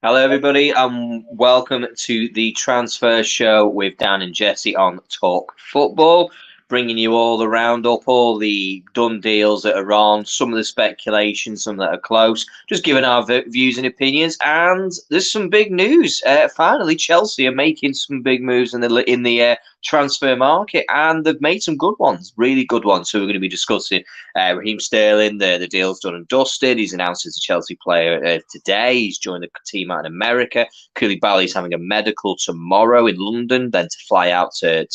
Hello, everybody, and welcome to the transfer show with Dan and Jesse on Talk Football, bringing you all the roundup, all the done deals that are on, some of the speculation, some that are close, just giving our views and opinions. And there's some big news. Finally, Chelsea are making some big moves in the transfer market, and they've made some good ones, really good ones. So we're going to be discussing Raheem Sterling. The deal's done and dusted. He's announced as a Chelsea player today. He's joined the team out in America. Koulibaly's having a medical tomorrow in London, then to fly out to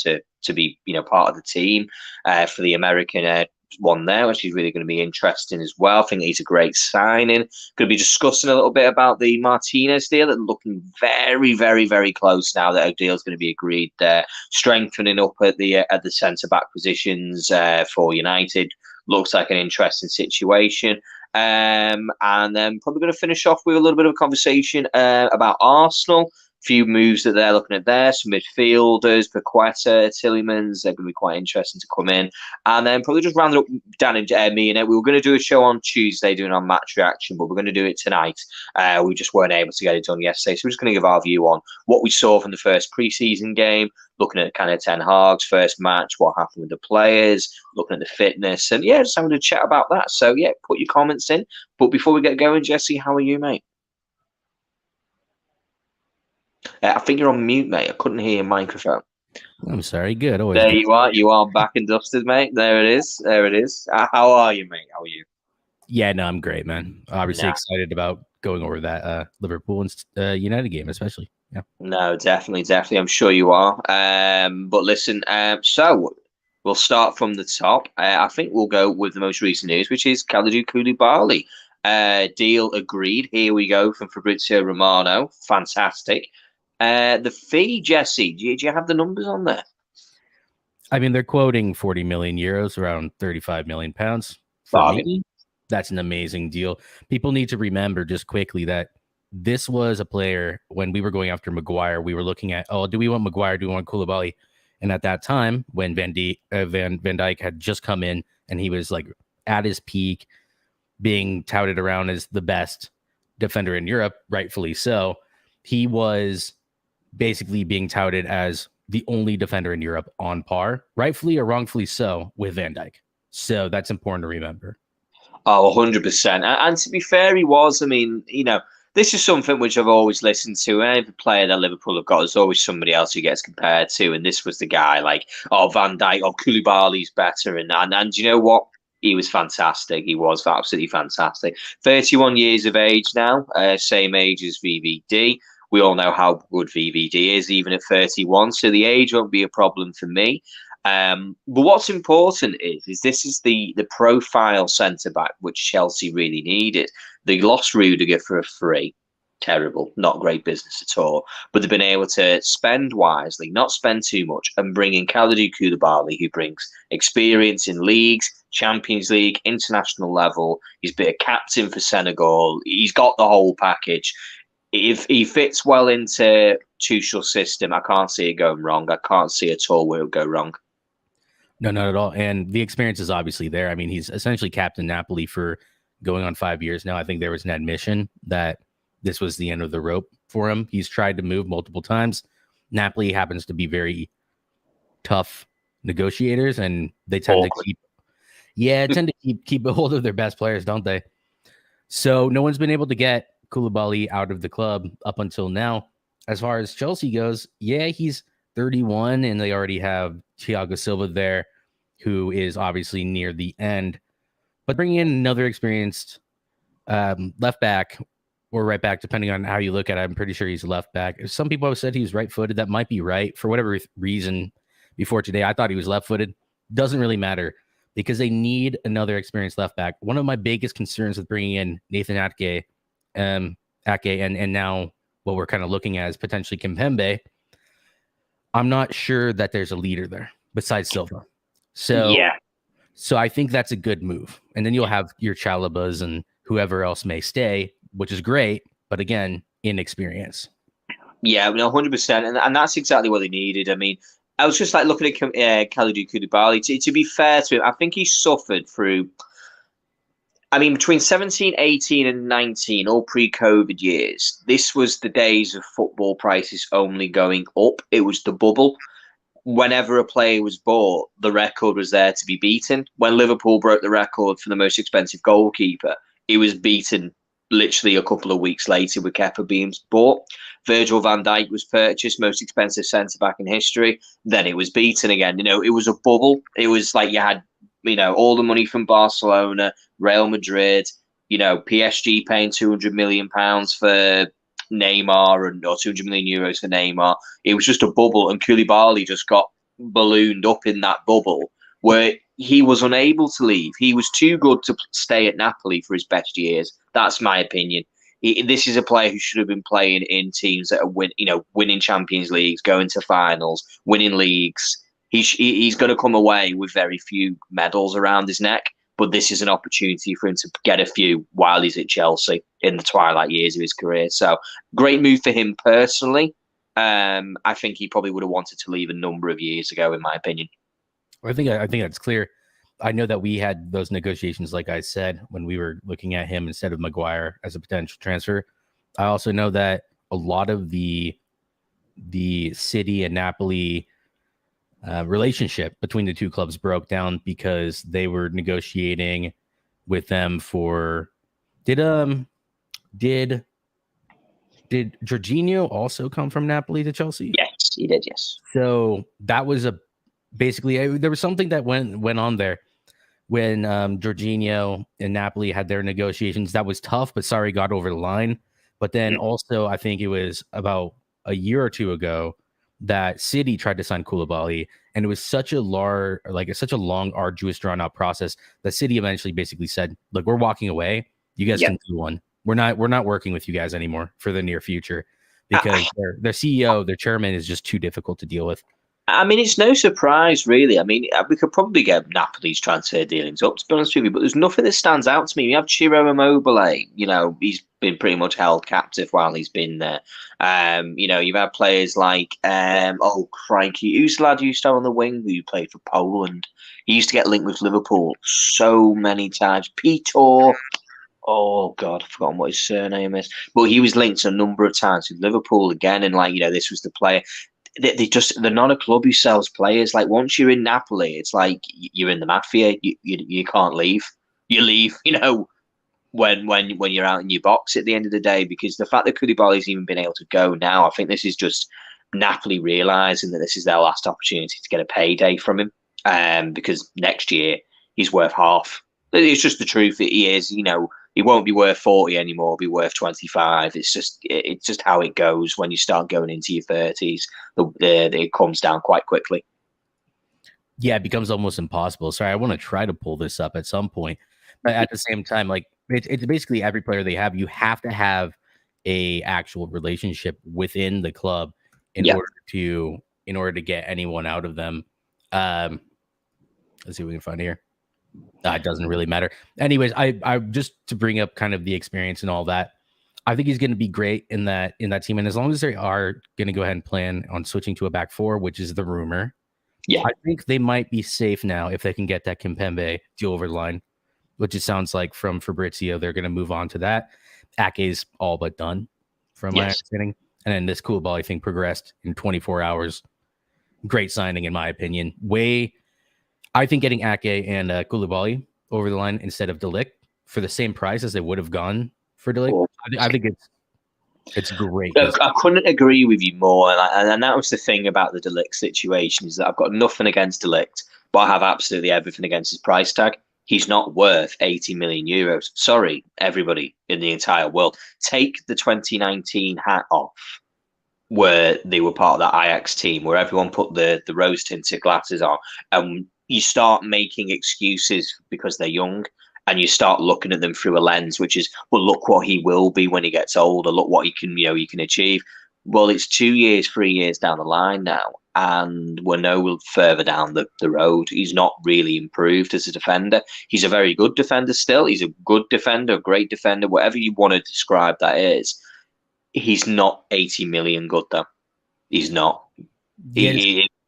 be part of the team for the American one there, which is really going to be interesting as well. I think he's a great signing. Going to be discussing a little bit about the Martinez deal. That's looking very, very, very close now that a deal is going to be agreed there. Strengthening up at the centre back positions for United. Looks like an interesting situation. And then probably going to finish off with a little bit of a conversation about Arsenal. Few moves that they're looking at there, some midfielders, Paqueta, Tielemans, they're going to be quite interesting to come in. And then probably just round up Dan and me and it. We were going to do a show on Tuesday doing our match reaction, but we're going to do it tonight. We just weren't able to get it done yesterday. So we're just going to give our view on what we saw from the first pre-season game, looking at kind of Ten Hag's first match, what happened with the players, looking at the fitness, and yeah, just having a chat about that. So yeah, put your comments in. But before we get going, Jesse, how are you, mate? I think you're on mute, mate. I couldn't hear your microphone. I'm sorry. Good. Always there good. you are. You are back and dusted, mate. There it is. There it is. How are you, mate? How are you? Yeah, no, I'm great, man. Obviously excited about going over that Liverpool and United game, especially. Yeah. No, definitely. I'm sure you are. But listen, so we'll start from the top. I think we'll go with the most recent news, which is Kalidou Koulibaly. Deal agreed. Here we go from Fabrizio Romano. Fantastic. The fee, Jesse, do you have the numbers on there? I mean, they're quoting 40 million euros, around 35 million pounds. For me, that's an amazing deal. People need to remember just quickly that this was a player when we were going after Maguire. We were looking at, do we want Maguire? Do we want Koulibaly? And at that time, when Van Dijk had just come in and he was like at his peak, being touted around as the best defender in Europe, rightfully so, he was basically being touted as the only defender in Europe on par, rightfully or wrongfully so, with Van Dijk. So that's important to remember. Oh, 100%. And to be fair, he was. I mean, this is something which I've always listened to. Every player that Liverpool have got, there's always somebody else who gets compared to. And this was the guy like, Van Dijk or Koulibaly's better. And you know what? He was fantastic. He was absolutely fantastic. 31 years of age now, same age as VVD. We all know how good VVD is, even at 31. So the age won't be a problem for me. But what's important is this is the profile centre-back which Chelsea really needed. They lost Rudiger for a free. Terrible. Not great business at all. But they've been able to spend wisely, not spend too much, and bring in Kalidou Koulibaly, who brings experience in leagues, Champions League, international level. He's been a captain for Senegal. He's got the whole package. If he fits well into Tuchel's system, I can't see it going wrong. I can't see at all where it would go wrong. No, not at all. And the experience is obviously there. I mean, he's essentially captain Napoli for going on 5 years now. I think there was an admission that this was the end of the rope for him. He's tried to move multiple times. Napoli happens to be very tough negotiators, and they tend to keep a hold of their best players, don't they? So no one's been able to get Koulibaly out of the club up until now. As far as Chelsea goes, yeah, he's 31, and they already have Thiago Silva there, who is obviously near the end. But bringing in another experienced left back or right back, depending on how you look at it, I'm pretty sure he's left back. Some people have said he's right-footed. That might be right. For whatever reason, before today, I thought he was left-footed. Doesn't really matter because they need another experienced left back. One of my biggest concerns with bringing in Nathan Ake, and now what we're kind of looking at is potentially Kimpembe. I'm not sure that there's a leader there besides Silva. So I think that's a good move. And then you'll have your Chalobahs and whoever else may stay, which is great. But again, inexperience. Yeah, 100%. And that's exactly what they needed. I mean, I was just like looking at Kalidou Koulibaly. To be fair to him, I think he suffered through I mean, between 17, 18 and 19, all pre-COVID years, this was the days of football prices only going up. It was the bubble. Whenever a player was bought, the record was there to be beaten. When Liverpool broke the record for the most expensive goalkeeper, it was beaten literally a couple of weeks later with Kepa being bought. Virgil van Dijk was purchased, most expensive centre-back in history. Then it was beaten again. It was a bubble. It was like you had, all the money from Barcelona, Real Madrid, PSG paying £200 million for Neymar or €200 million for Neymar. It was just a bubble, and Koulibaly just got ballooned up in that bubble where he was unable to leave. He was too good to stay at Napoli for his best years. That's my opinion. This is a player who should have been playing in teams that are winning Champions Leagues, going to finals, winning leagues. He's going to come away with very few medals around his neck, but this is an opportunity for him to get a few while he's at Chelsea in the twilight years of his career. So great move for him personally. I think he probably would have wanted to leave a number of years ago, in my opinion. I think that's clear. I know that we had those negotiations, like I said, when we were looking at him instead of Maguire as a potential transfer. I also know that a lot of the City and Napoli relationship between the two clubs broke down because they were negotiating with them for did Jorginho also come from Napoli to Chelsea? Yes, he did. Yes. So that was basically there was something that went on there when Jorginho and Napoli had their negotiations. That was tough, but Sarri got over the line. But then also, I think it was about a year or two ago that City tried to sign Koulibaly, and it was such a long, arduous, drawn-out process that City eventually basically said, "Look, we're walking away. You guys can do one. We're not working with you guys anymore for the near future because their CEO, their chairman, is just too difficult to deal with." I mean, it's no surprise, really. I mean, we could probably get Napoli's transfer dealings up, to be honest with you, but there's nothing that stands out to me. We have Ciro Immobile, he's been pretty much held captive while he's been there. You've had players like, crikey, who's the lad who used to have on the wing who played for Poland? He used to get linked with Liverpool so many times. Peter. Oh God, I've forgotten what his surname is, but he was linked a number of times with Liverpool again, and this was the player. They're not a club who sells players. Like once you're in Napoli, it's like you're in the mafia. You can't leave. You leave, when you're out in your box at the end of the day. Because the fact that Koulibaly's even been able to go now, I think this is just Napoli realising that this is their last opportunity to get a payday from him. Because next year he's worth half. It's just the truth. He is, he won't be worth 40 anymore. He'll be worth 25. It's just how it goes when you start going into your 30s. It comes down quite quickly. Yeah, it becomes almost impossible. Sorry, I want to try to pull this up at some point, but at the same time, like it's basically every player they have. You have to have a actual relationship within the club in order to get anyone out of them. Let's see what we can find here. It doesn't really matter. Anyways, I just to bring up kind of the experience and all that. I think he's going to be great in that team, and as long as they are going to go ahead and plan on switching to a back four, which is the rumor, I think they might be safe now if they can get that Kimpembe deal over the line, which it sounds like from Fabrizio they're going to move on to that. Ake's all but done, from my understanding, and then this Koulibaly thing progressed in 24 hours. Great signing, in my opinion. I think getting Ake and Koulibaly over the line instead of De Ligt for the same price as they would have gone for De Ligt, I think it's great. I couldn't agree with you more, and that was the thing about the De Ligt situation, is that I've got nothing against De Ligt, but I have absolutely everything against his price tag. He's not worth 80 million euros. Sorry, everybody in the entire world. Take the 2019 hat off, where they were part of that Ajax team, where everyone put the rose-tinted glasses on, and you start making excuses because they're young, and you start looking at them through a lens, which is, well, look what he will be when he gets older. Look what he can achieve. Well, it's 2 years, 3 years down the line now, and we're no further down the road. He's not really improved as a defender. He's a very good defender still. He's a good defender, a great defender, whatever you want to describe that is. He's not 80 million good, though. He's not.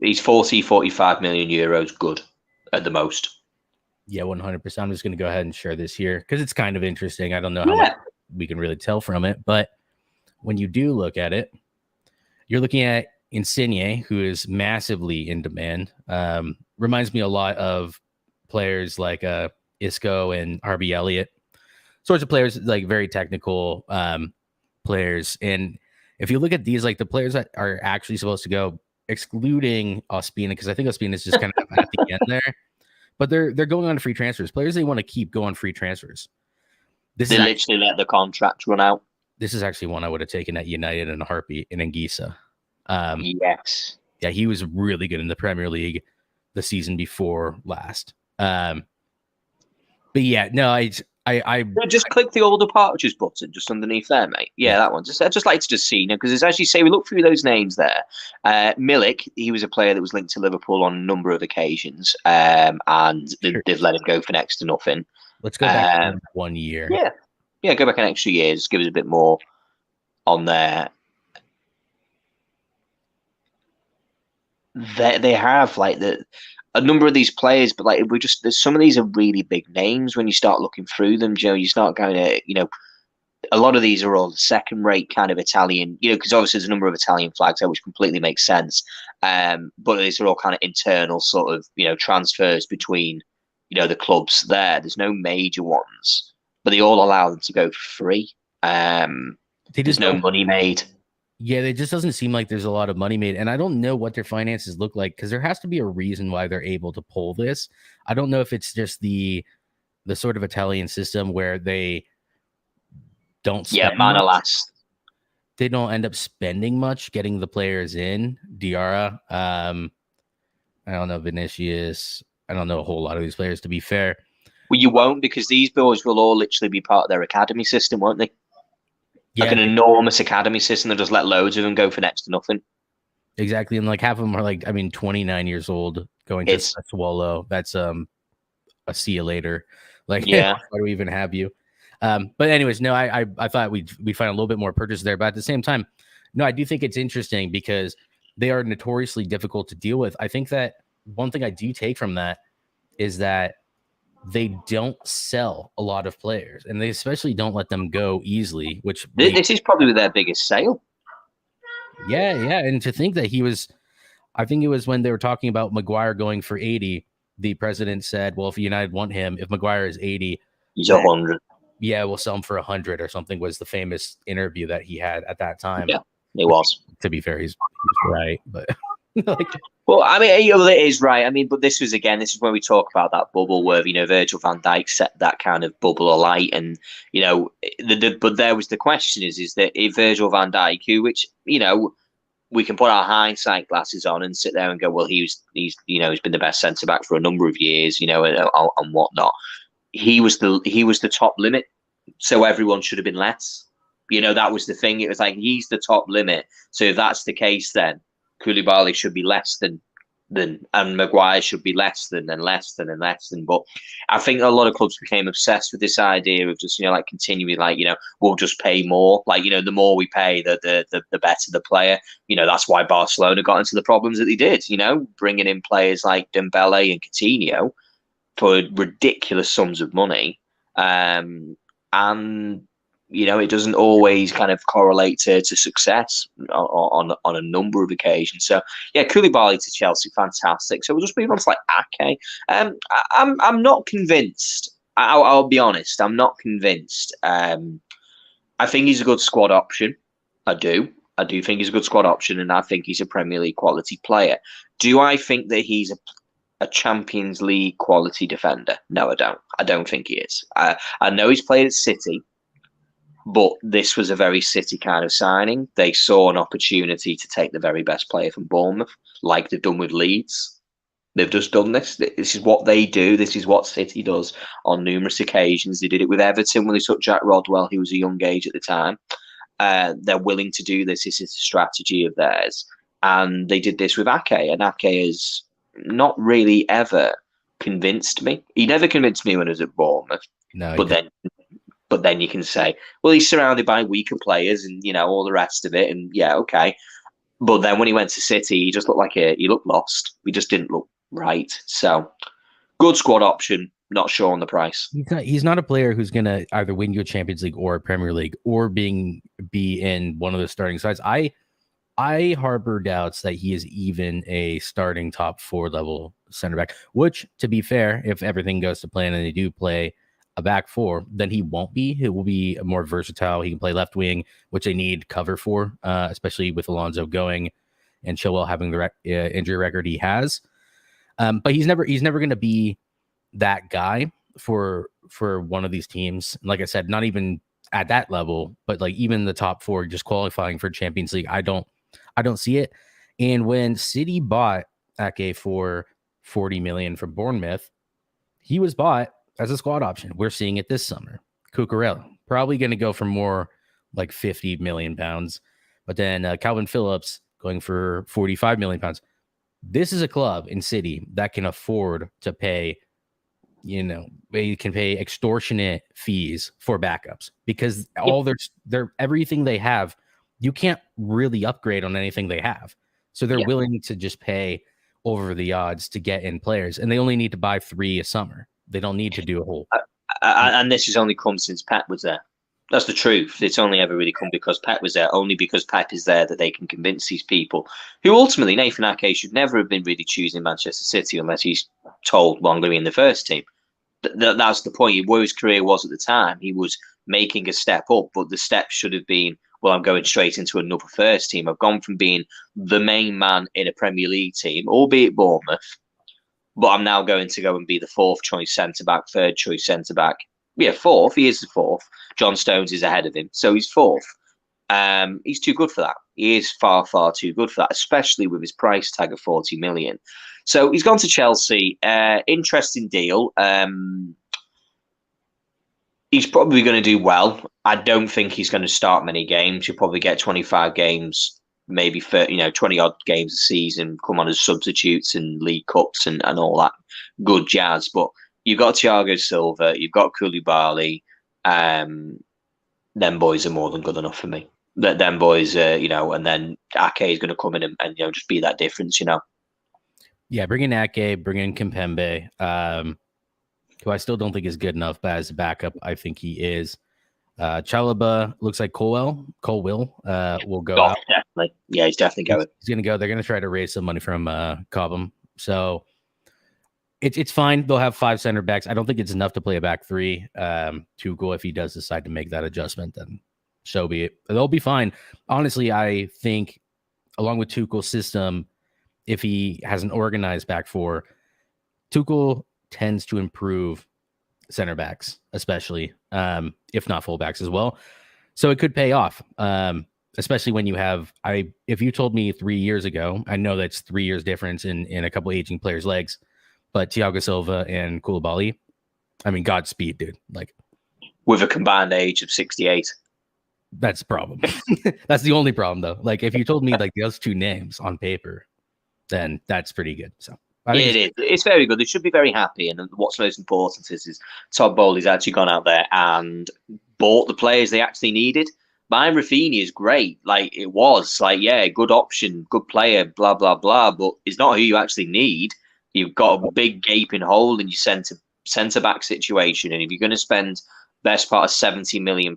He's 40, 45 million euros good at the most. Yeah, 100%. I'm just going to go ahead and share this here because it's kind of interesting. I don't know how much Yeah. we can really tell from it, but when you do look at it, you're looking at Insigne, who is massively in demand. Reminds me a lot of players like Isco and RB Elliott, sorts of players, like very technical players. And if you look at these, like the players that are actually supposed to go, excluding Ospina, because I think Ospina is just kind of at the end there, but they're going on free transfers. Players they want to keep go on free transfers. They literally let the contract run out. This is actually one I would have taken at United in a heartbeat in Anguissa. Yes. Yeah, he was really good in the Premier League the season before last. But yeah, no, I just click the all departures button just underneath there, mate. Yeah, that one. I'd just like to just see, because as you say, we look through those names there. Milik, he was a player that was linked to Liverpool on a number of occasions, and they've let him go for next to nothing. Let's go back 1 year. Yeah, go back an extra year. Just give us a bit more on there. They have like a number of these players, but like there's some of these are really big names when you start looking through them, Joe. You start going to, a lot of these are all second-rate kind of Italian, because obviously there's a number of Italian flags there, which completely makes sense. But these are all kind of internal sort of, transfers between, the clubs there. There's no major ones, but they all allow them to go for free. There's no money made. Yeah, it just doesn't seem like there's a lot of money made. And I don't know what their finances look like because there has to be a reason why they're able to pull this. I don't know if it's just the sort of Italian system where they don't spend much. They don't end up spending much getting the players in. Diarra, I don't know, Vinicius. I don't know a whole lot of these players, to be fair. Well, you won't, because these boys will all literally be part of their academy system, won't they? Yeah, like an enormous academy system that just let loads of them go for next to nothing. Exactly. And like half of them are 29 years old going to Swallow. That's a see you later. Like, yeah, why do we even have you? But anyways, no, I thought we'd find a little bit more purchase there. But at the same time, no, I do think it's interesting because they are notoriously difficult to deal with. I think that one thing I do take from that is that they don't sell a lot of players, and they especially don't let them go easily, which this is probably their biggest sale. Yeah. And to think that I think it was when they were talking about Maguire going for 80, the president said, well, if United want him, if Maguire is 80, he's 100. Yeah, we'll sell him for 100 or something was the famous interview that he had at that time. Yeah, it was. To be fair, he's right, but well, I mean, it is right. I mean, but this is when we talk about that bubble where, Virgil van Dijk set that kind of bubble alight. And, but there was the question is that if Virgil van Dijk, which, we can put our hindsight glasses on and sit there and go, well, he's been the best centre back for a number of years, and whatnot. He was the top limit. So everyone should have been less. That was the thing. It was like, he's the top limit. So if that's the case, then Koulibaly should be less than, and Maguire should be less than, and less than, and less than. But I think a lot of clubs became obsessed with this idea of just, continuing, we'll just pay more. The more we pay, the better the player. That's why Barcelona got into the problems that they did, bringing in players like Dembele and Coutinho for ridiculous sums of money. And it doesn't always kind of correlate to success on a number of occasions. So yeah, Koulibaly to Chelsea, fantastic. So we'll just move on to Ake. I'm not convinced. I'll be honest. I'm not convinced. I think he's a good squad option. I do think he's a good squad option, and I think he's a Premier League quality player. Do I think that he's a Champions League quality defender? No, I don't. I don't think he is. I know he's played at City. But this was a very City kind of signing. They saw an opportunity to take the very best player from Bournemouth, like they've done with Leeds. They've just done this. This is what they do. This is what City does on numerous occasions. They did it with Everton when they took Jack Rodwell, who was a young age at the time. They're willing to do this. This is a strategy of theirs. And they did this with Ake. And Ake has not really ever convinced me. He never convinced me when he was at Bournemouth. No, But then you can say, well, he's surrounded by weaker players and, all the rest of it. And yeah, okay. But then when he went to City, he just looked he looked lost. He just didn't look right. So good squad option. not sure on the price. He's not a player who's going to either win you a Champions League or a Premier League or be in one of the starting sides. I harbor doubts that he is even a starting top 4 level center back, which, to be fair, if everything goes to plan and they do play a back 4, then he won't be. He will be more versatile. He can play left wing, which they need cover for, especially with Alonso going and Chilwell having the injury record he has. But he's never going to be that guy for one of these teams. Like I said, not even at that level, but like even the top 4 just qualifying for Champions League. I don't see it. And when City bought Ake for 40 million from Bournemouth, he was bought as a squad option. We're seeing it this summer. Cucurella probably going to go for more like 50 million pounds, but then Calvin Phillips going for 45 million pounds. This is a club in City that can afford to pay, they can pay extortionate fees for backups because all their everything they have, you can't really upgrade on anything they have. So they're willing to just pay over the odds to get in players, and they only need to buy 3 a summer. They don't need to do a whole. And this has only come since Pep was there. That's the truth. It's only ever really come because Pep was there. Only because Pep is there that they can convince these people who ultimately Nathan Ake should never have been really choosing Manchester City unless he's told well, I'm going to be in the first team. That's the point. Where his career was at the time, he was making a step up, but the step should have been, well, I'm going straight into another first team. I've gone from being the main man in a Premier League team, albeit Bournemouth, but I'm now going to go and be the 4th choice centre-back, 3rd choice centre-back. Yeah, 4th. He is the 4th. John Stones is ahead of him, so he's 4th. He's too good for that. He is far, far too good for that, especially with his price tag of 40 million. So he's gone to Chelsea. Interesting deal. He's probably going to do well. I don't think he's going to start many games. He'll probably get 25 games, maybe 30, 20 odd games a season, come on as substitutes in League Cups and all that good jazz. But you've got Thiago Silva, you've got Koulibaly. Them boys are more than good enough for me. Them boys, and then Ake is going to come in and just be that difference, Yeah, bring in Ake, bring in Kimpembe, who I still don't think is good enough, but as a backup, I think he is. Chalobah looks like Cole will go out. Definitely. Yeah, he's definitely going. He's going to go. They're going to try to raise some money from Cobham. So it's fine. They'll have 5 center backs. I don't think it's enough to play a back 3. Tuchel, if he does decide to make that adjustment, then so be it. They'll be fine. Honestly, I think along with Tuchel's system, if he has an organized back 4, Tuchel tends to improve center backs, especially if not fullbacks as well. So it could pay off, especially when you have. If you told me 3 years ago, I know that's 3 years difference in a couple aging players' legs, but Thiago Silva and Koulibaly, I mean, Godspeed, dude. Like with a combined age of 68. That's the problem. That's the only problem, though. Like if you told me like those 2 names on paper, then that's pretty good. So. It is. It's very good. They should be very happy. And what's most important is Todd Bowley's actually gone out there and bought the players they actually needed. Buying Rafinha is great. Like it was like, yeah, good option, good player, blah, blah, blah. But it's not who you actually need. You've got a big gaping hole in your centre back situation. And if you're going to spend best part of £70 million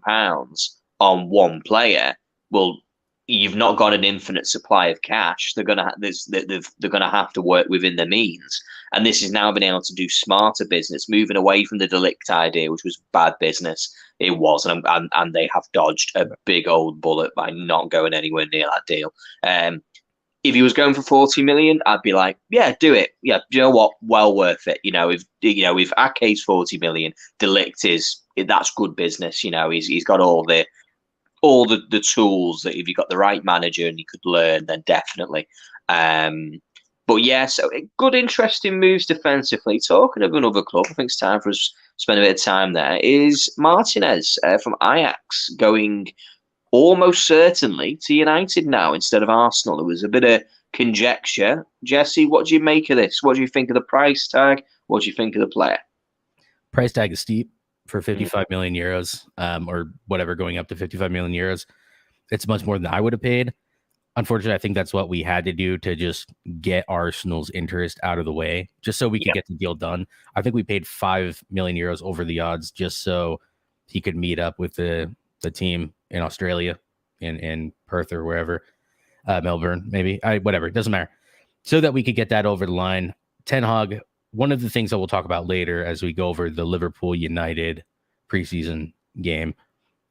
on one player, well, you've not got an infinite supply of cash. They're gonna have to work within their means, and this has now been able to do smarter business, moving away from the Delict idea, which was bad business. It was, and they have dodged a big old bullet by not going anywhere near that deal. If he was going for 40 million, I'd be like, yeah, do it. Yeah, you know what? Well worth it. If Ake's 40 million, Delict that's good business. He's got all the tools that if you got the right manager and you could learn, then definitely. But yeah, so good, interesting moves defensively. Talking of another club, I think it's time for us to spend a bit of time there. Is Martinez from Ajax going almost certainly to United now instead of Arsenal? There was a bit of conjecture. Jesse, what do you make of this? What do you think of the price tag? What do you think of the player? Price tag is steep. For 55 million euros, or whatever, going up to 55 million euros. It's much more than I would have paid. unfortunately, I think that's what we had to do to just get Arsenal's interest out of the way, just so we could get the deal done. I think we paid 5 million euros over the odds just so he could meet up with the team in Australia, in Perth or wherever, Melbourne, maybe. Whatever, it doesn't matter. So that we could get that over the line. Ten Hag, one of the things that we'll talk about later as we go over the Liverpool United preseason game,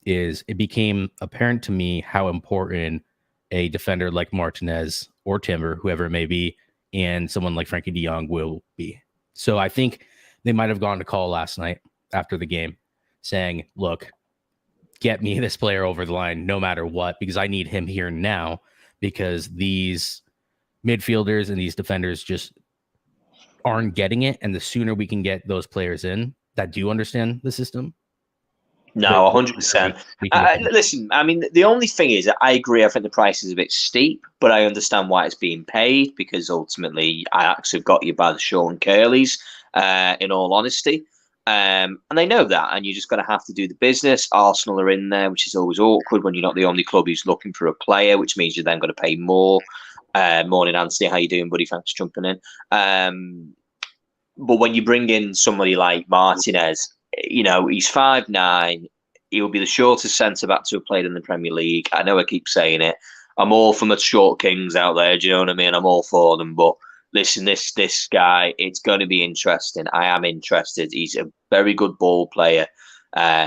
is it became apparent to me how important a defender like Martinez or Timber, whoever it may be, and someone like Frankie de Jong will be. So I think they might have gone to call last night after the game saying, look, get me this player over the line no matter what, because I need him here now, because these midfielders and these defenders just aren't getting it. And the sooner we can get those players in that do understand the system. No, 100%. Listen, I mean, the only thing is, I agree. I think the price is a bit steep, but I understand why it's being paid, because ultimately Ajax have got you by the short and curlies, in all honesty. And they know that, and you're just going to have to do the business. Arsenal are in there, which is always awkward when you're not the only club who's looking for a player, which means you're then going to pay more. Morning, Anthony. How you doing, buddy? Thanks for jumping in. But when you bring in somebody like Martinez, you know, he's 5'9". He'll be the shortest centre-back to have played in the Premier League. I know I keep saying it. I'm all for the short kings out there. Do you know what I mean? I'm all for them. But listen, this guy, it's going to be interesting. I am interested. He's a very good ball player.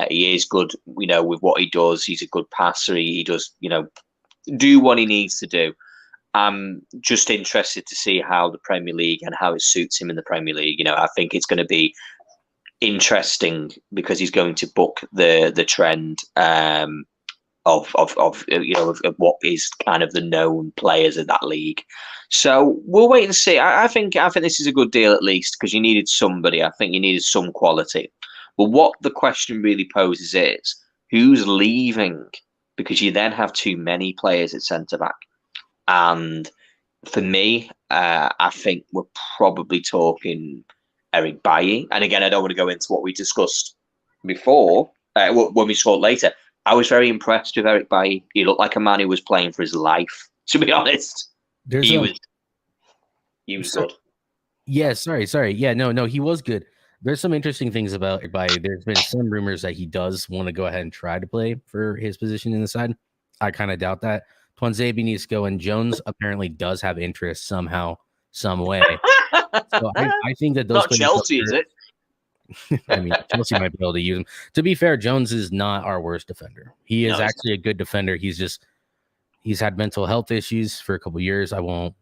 He is good, you know, with what he does. He's a good passer. He does, you know, do what he needs to do. I'm just interested to see how the Premier League and how it suits him in the Premier League. You know, I think it's going to be interesting because he's going to book the trend of you know of what is kind of the known players of that league. So we'll wait and see. I think this is a good deal, at least, because you needed somebody. I think you needed some quality. But what the question really poses is, who's leaving? Because you then have too many players at centre back. And for me, I think we're probably talking Eric Bailly. And again, I don't want to go into what we discussed before, when we saw it later. I was very impressed with Eric Bailly. He looked like a man who was playing for his life, to be honest. He was good. Yeah, sorry. Yeah, no, he was good. There's some interesting things about Eric Bailly. There's been some rumors that he does want to go ahead and try to play for his position in the side. I kind of doubt that. Tuanzebe needs to go, and Jones apparently does have interest somehow, some way. So I think that those not Chelsea, is it? I mean, Chelsea might be able to use him. To be fair, Jones is not our worst defender. He is actually a good defender. He's had mental health issues for a couple of years. I won't,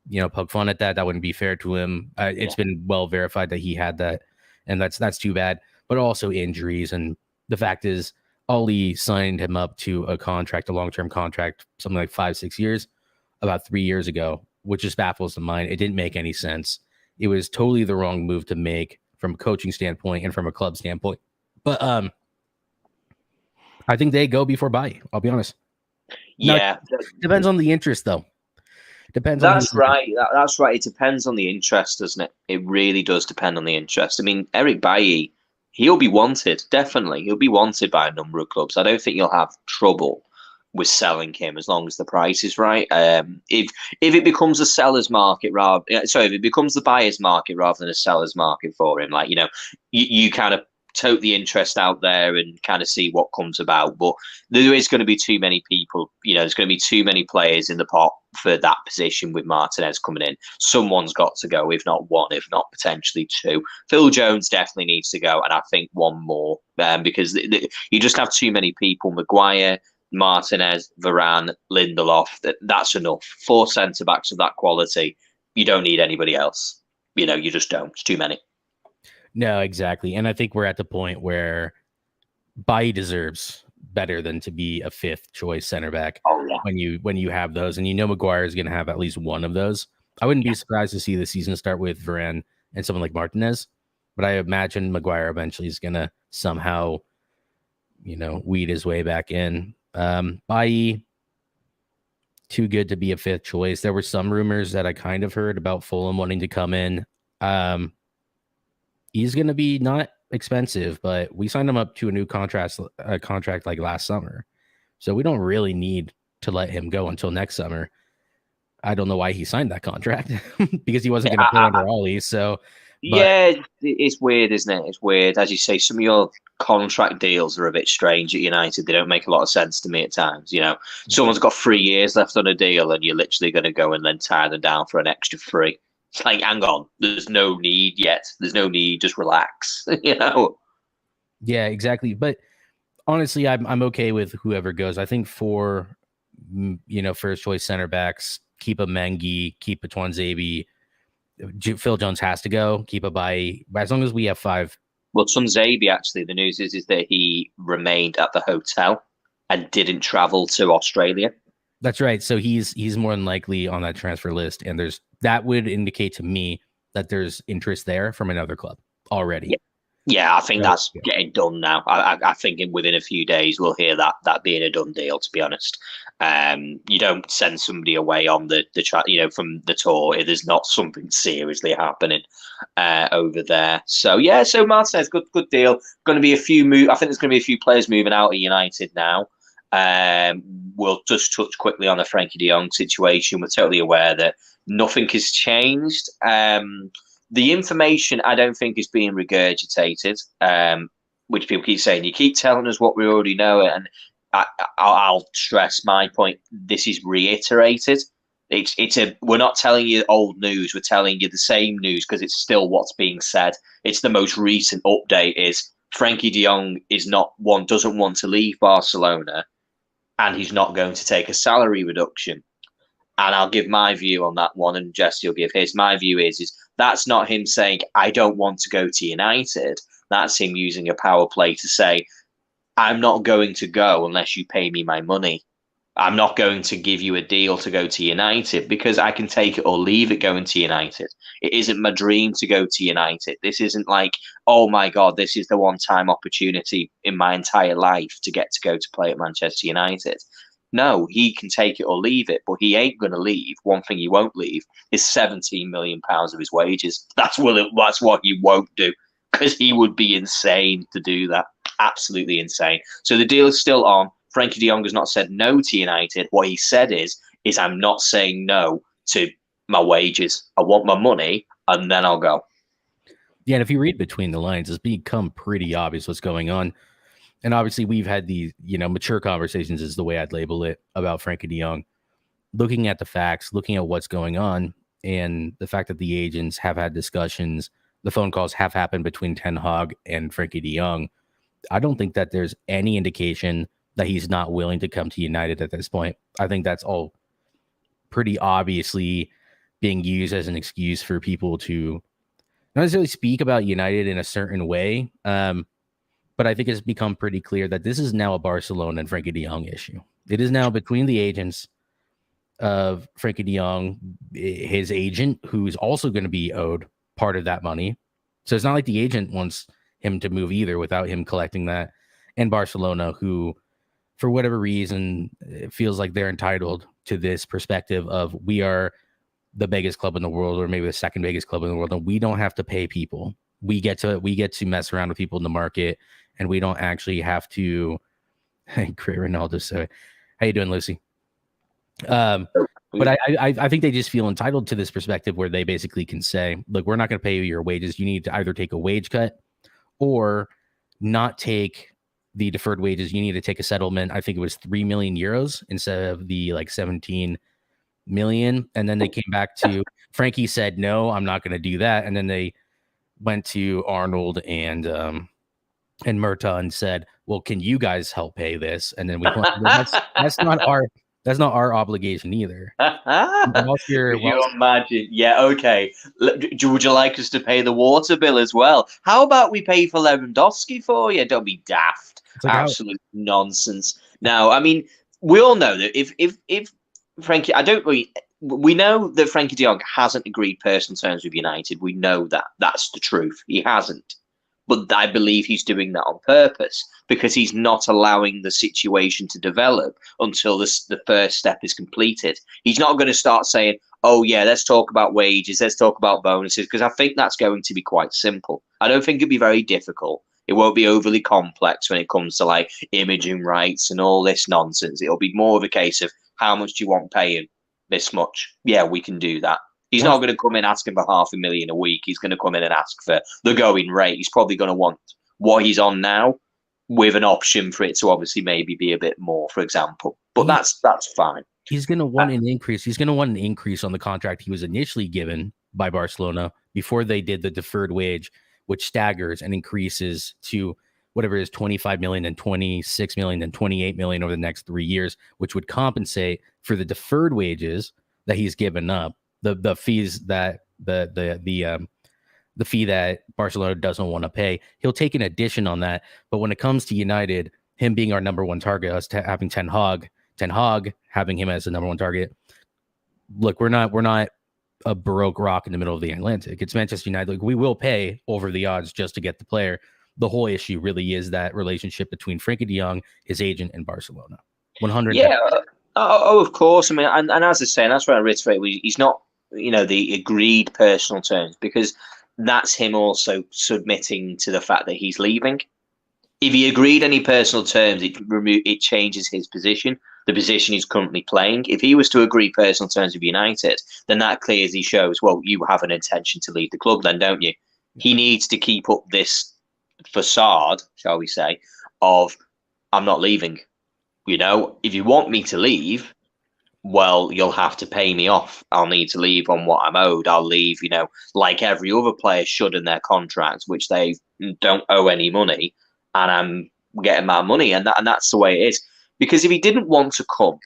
you know, poke fun at that. That wouldn't be fair to him. It's been well verified that he had that, and that's too bad. But also injuries, and the fact is, Ollie signed him up to a long-term contract, something like 5-6 years, about 3 years ago, which just baffles the mind. It didn't make any sense. It was totally the wrong move to make from a coaching standpoint and from a club standpoint. But I think they go before Bailly, I'll be honest. Yeah. Now, depends on the interest, though. That's right. That's right. It depends on the interest, doesn't it? It really does depend on the interest. I mean, Eric Bailly, he'll be wanted, definitely. He'll be wanted by a number of clubs. I don't think you'll have trouble with selling him as long as the price is right. If it becomes a seller's market if it becomes the buyer's market rather than a seller's market for him, like, you know, you kind of tote the interest out there and kind of see what comes about. But there is going to be too many people, you know, there's going to be too many players in the pot for that position with Martinez coming in. Someone's got to go, if not one, if not potentially two. Phil Jones definitely needs to go, and I think one more, because you just have too many people. Maguire, Martinez, Varane, Lindelof, that's enough. 4 centre-backs of that quality. You don't need anybody else. You know, you just don't. It's too many. No, exactly. And I think we're at the point where Bailly deserves better than to be a 5th choice center back. Oh, yeah. When you have those, and you know Maguire is going to have at least one of those. I wouldn't be surprised to see the season start with Varane and someone like Martinez, but I imagine Maguire eventually is going to somehow, you know, weed his way back in. Bailly, too good to be a 5th choice. There were some rumors that I kind of heard about Fulham wanting to come in. He's going to be not expensive, but we signed him up to a new contract like last summer. So we don't really need to let him go until next summer. I don't know why he signed that contract because he wasn't going to play under Ollie. So, but yeah, it's weird, isn't it? It's weird. As you say, some of your contract deals are a bit strange at United. They don't make a lot of sense to me at times. Someone's got 3 years left on a deal, and you're literally going to go and then tie them down for an extra 3. It's like, hang on, there's no need yet. There's no need. Just relax. Yeah, exactly. But honestly, I'm okay with whoever goes. I think for first choice center backs, keep a Mengi, keep a Twanzebe. Phil Jones has to go. Keep a Bailly. As long as we have 5. Well, Twanzebe, actually, the news is that he remained at the hotel and didn't travel to Australia. That's right. So he's more than likely on that transfer list, and that would indicate to me that there's interest there from another club already. Yeah, I think that's getting done now. I think within a few days we'll hear that being a done deal. To be honest, you don't send somebody away on the from the tour if there's not something seriously happening over there. So yeah, so Martinez, good deal. Going to be a few I think there's going to be a few players moving out of United now. We'll just touch quickly on the Frankie de Jong situation. We're totally aware that nothing has changed. The information, I don't think, is being regurgitated, which people keep saying. You keep telling us what we already know, and I'll stress my point. This is reiterated. We're not telling you old news. We're telling you the same news because it's still what's being said. It's the most recent update. Is Frankie de Jong doesn't want to leave Barcelona, and he's not going to take a salary reduction. And I'll give my view on that one, and Jesse will give his. My view is that's not him saying, I don't want to go to United. That's him using a power play to say, I'm not going to go unless you pay me my money. I'm not going to give you a deal to go to United because I can take it or leave it going to United. It isn't my dream to go to United. This isn't like, oh my God, this is the one-time opportunity in my entire life to get to go to play at Manchester United. No, he can take it or leave it, but he ain't going to leave. One thing he won't leave is £17 million of his wages. That's what he won't do, because he would be insane to do that. Absolutely insane. So the deal is still on. Frankie de Jong has not said no to United. What he said is I'm not saying no to my wages. I want my money, and then I'll go. Yeah, and if you read between the lines, it's become pretty obvious what's going on. And obviously, we've had these, mature conversations is the way I'd label it about Frankie de Jong. Looking at the facts, looking at what's going on, and the fact that the agents have had discussions, the phone calls have happened between Ten Hag and Frankie de Jong. I don't think that there's any indication that he's not willing to come to United at this point. I think that's all pretty obviously being used as an excuse for people to not necessarily speak about United in a certain way. But I think it's become pretty clear that this is now a Barcelona and Frankie de Jong issue. It is now between the agents of Frankie de Jong, his agent, who's also going to be owed part of that money. So it's not like the agent wants him to move either without him collecting that. And Barcelona, who, for whatever reason, it feels like they're entitled to this perspective of we are the biggest club in the world, or maybe the second biggest club in the world, and we don't have to pay people. We get to mess around with people in the market, and we don't actually have to. Great Ronaldo. So, how you doing, Lucy? But I think they just feel entitled to this perspective where they basically can say, look, we're not going to pay you your wages. You need to either take a wage cut or not take the deferred wages. You need to take a settlement. I think it was 3 million euros instead of the 17 million. And then they came back to Frankie said, no, I'm not going to do that. And then they went to Arnold and Murta and said, well, can you guys help pay this? And then we that's not our obligation either. Could you imagine? Yeah, okay. Would you like us to pay the water bill as well? How about we pay for Lewandowski for you? Don't be daft. Absolute nonsense. No, I mean, we all know that if Frankie, we know that Frankie de Jong hasn't agreed personal terms with United. We know that. That's the truth. He hasn't. But I believe he's doing that on purpose because he's not allowing the situation to develop until the first step is completed. He's not going to start saying, oh, yeah, let's talk about wages, let's talk about bonuses, because I think that's going to be quite simple. I don't think it'd be very difficult. It won't be overly complex when it comes to imaging rights and all this nonsense. It'll be more of a case of how much do you want paying? this much. Yeah, we can do that. He's not going to come in asking for $500,000 a week. He's going to come in and ask for the going rate. He's probably going to want what he's on now, with an option for it to obviously maybe be a bit more, for example. But that's fine. He's going to want an increase. He's going to want an increase on the contract he was initially given by Barcelona before they did the deferred wage, which staggers and increases to whatever it is, 25 million and 26 million and 28 million over the next 3 years, which would compensate for the deferred wages that he's given up, the fees that the fee that Barcelona doesn't want to pay. He'll take an addition on that. But when it comes to United, him being our number one target, us having Ten Hag having him as the number one target. Look, we're not a Baroque rock in the middle of the Atlantic. It's Manchester United. Like, we will pay over the odds just to get the player. The whole issue really is that relationship between Frankie de Jong, his agent, and Barcelona. 100. Yeah. Of course. I mean, and as I say, and that's why I reiterate, he's not, the agreed personal terms, because that's him also submitting to the fact that he's leaving. If he agreed any personal terms, it changes his position, the position he's currently playing. If he was to agree personal terms with United, then that clearly shows, well, you have an intention to leave the club then, don't you? He needs to keep up this facade, shall we say, of, I'm not leaving. If you want me to leave, well, you'll have to pay me off. I'll need to leave on what I'm owed. I'll leave, like every other player should in their contracts, which they don't owe any money, and I'm getting my money, and that's the way it is. Because if he didn't want to come,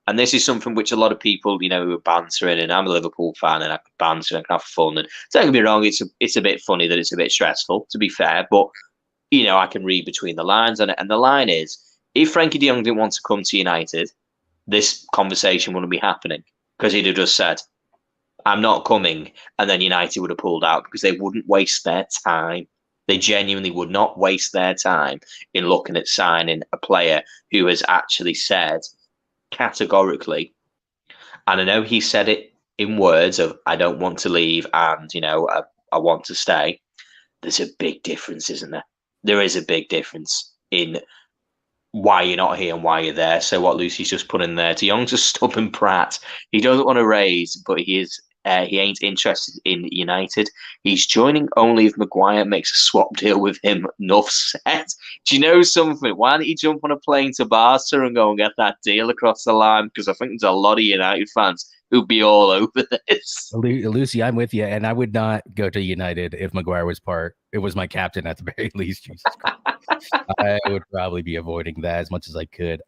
and this is something which a lot of people, are bantering, and I'm a Liverpool fan, and I can banter and have fun. And don't get me wrong, it's a bit funny that it's a bit stressful, to be fair, but I can read between the lines on it. And the line is, if Frankie de Jong didn't want to come to United, this conversation wouldn't be happening, because he'd have just said, I'm not coming, and then United would have pulled out, because they wouldn't waste their time. They genuinely would not waste their time in looking at signing a player who has actually said categorically, and I know he said it in words of, I don't want to leave, and I want to stay. There's a big difference, isn't there? There is a big difference in why you're not here and why you're there. So what Lucy's just put in there, De Jong's a stubborn prat. He doesn't want to raise, but he ain't interested in United. He's joining only if Maguire makes a swap deal with him. Enough said. Do you know something? Why don't you jump on a plane to Barca and go and get that deal across the line? Because I think there's a lot of United fans who'd be all over this. Lucy, I'm with you, and I would not go to United if Maguire was it was my captain at the very least. Jesus Christ. I would probably be avoiding that as much as I could.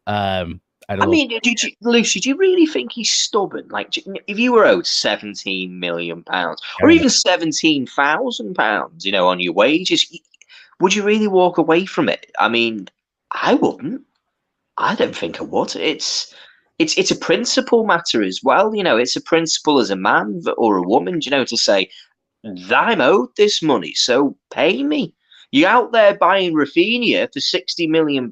Lucy, do you really think he's stubborn? Like, if you were owed £17 million or even £17,000, on your wages, would you really walk away from it? I mean, I wouldn't. I don't think I would. It's a principle matter as well. It's a principle as a man or a woman, to say, I'm owed this money, so pay me. You're out there buying Rafinha for £60 million.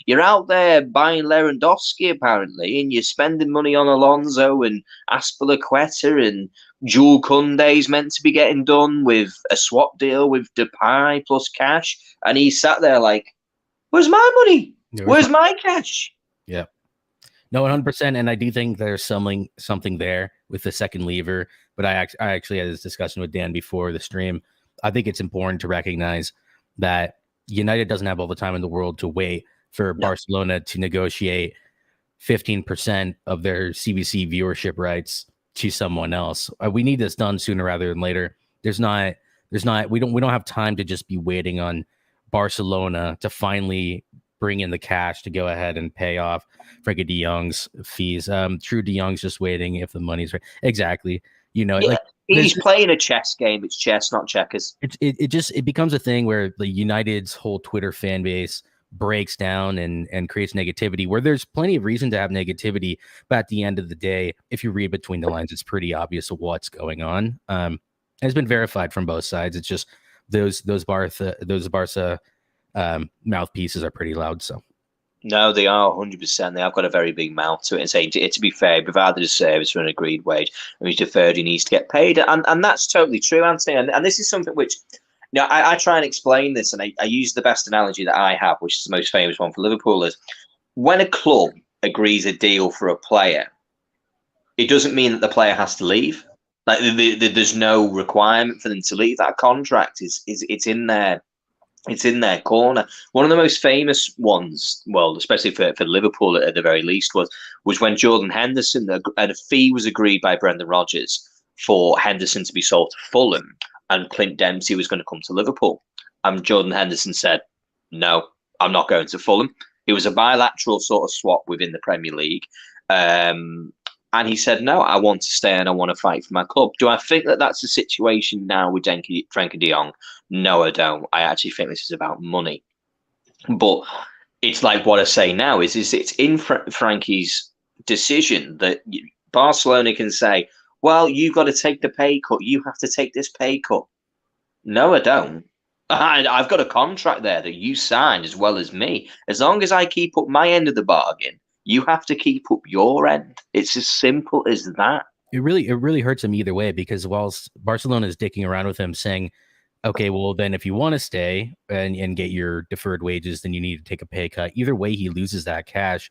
You're out there buying Lewandowski, apparently, and you're spending money on Alonso and Aspilicueta, and Jules Koundé's meant to be getting done with a swap deal with Depay plus cash. And he's sat there like, where's my money? Where's my cash? Yeah. No, 100%. And I do think there's something there with the second lever. But I actually had this discussion with Dan before the stream. I think it's important to recognize that United doesn't have all the time in the world to wait for Barcelona to negotiate 15% of their CBC viewership rights to someone else. We need this done sooner rather than later. We don't have time to just be waiting on Barcelona to finally bring in the cash to go ahead and pay off Frankie de Jong's fees. True, de Jong's just waiting if the money's right. Exactly. He's playing a chess game. It's chess, not checkers. It becomes a thing where the United's whole Twitter fan base breaks down and creates negativity, where there's plenty of reason to have negativity. But at the end of the day, if you read between the lines, it's pretty obvious of what's going on. It's been verified from both sides. It's just those Barca mouthpieces are pretty loud. So. No, they are 100%. They have got a very big mouth to it, and saying, to be fair, provided a service for an agreed wage, and he's deferred, he needs to get paid, and that's totally true, Anthony. And this is something which, I try and explain this, and I use the best analogy that I have, which is the most famous one for Liverpool, is when a club agrees a deal for a player, it doesn't mean that the player has to leave. Like there's no requirement for them to leave. That contract is it's in there. It's in their corner. One of the most famous ones, well, especially for Liverpool at the very least, was when Jordan Henderson, and a fee was agreed by Brendan Rodgers for Henderson to be sold to Fulham, and Clint Dempsey was going to come to Liverpool. And Jordan Henderson said, "No, I'm not going to Fulham." It was a bilateral sort of swap within the Premier League. And he said, "No, I want to stay and I want to fight for my club." Do I think that that's the situation now with Frenkie de Jong? No, I don't. I actually think this is about money. But it's like what I say now is it's in Frankie's decision that Barcelona can say, well, you've got to take the pay cut. You have to take this pay cut. No, I don't. I've got a contract there that you signed as well as me. As long as I keep up my end of the bargain, you have to keep up your end. It's as simple as that. It really hurts him either way, because whilst Barcelona is dicking around with him saying, okay, well, then if you want to stay and get your deferred wages, then you need to take a pay cut. Either way, he loses that cash.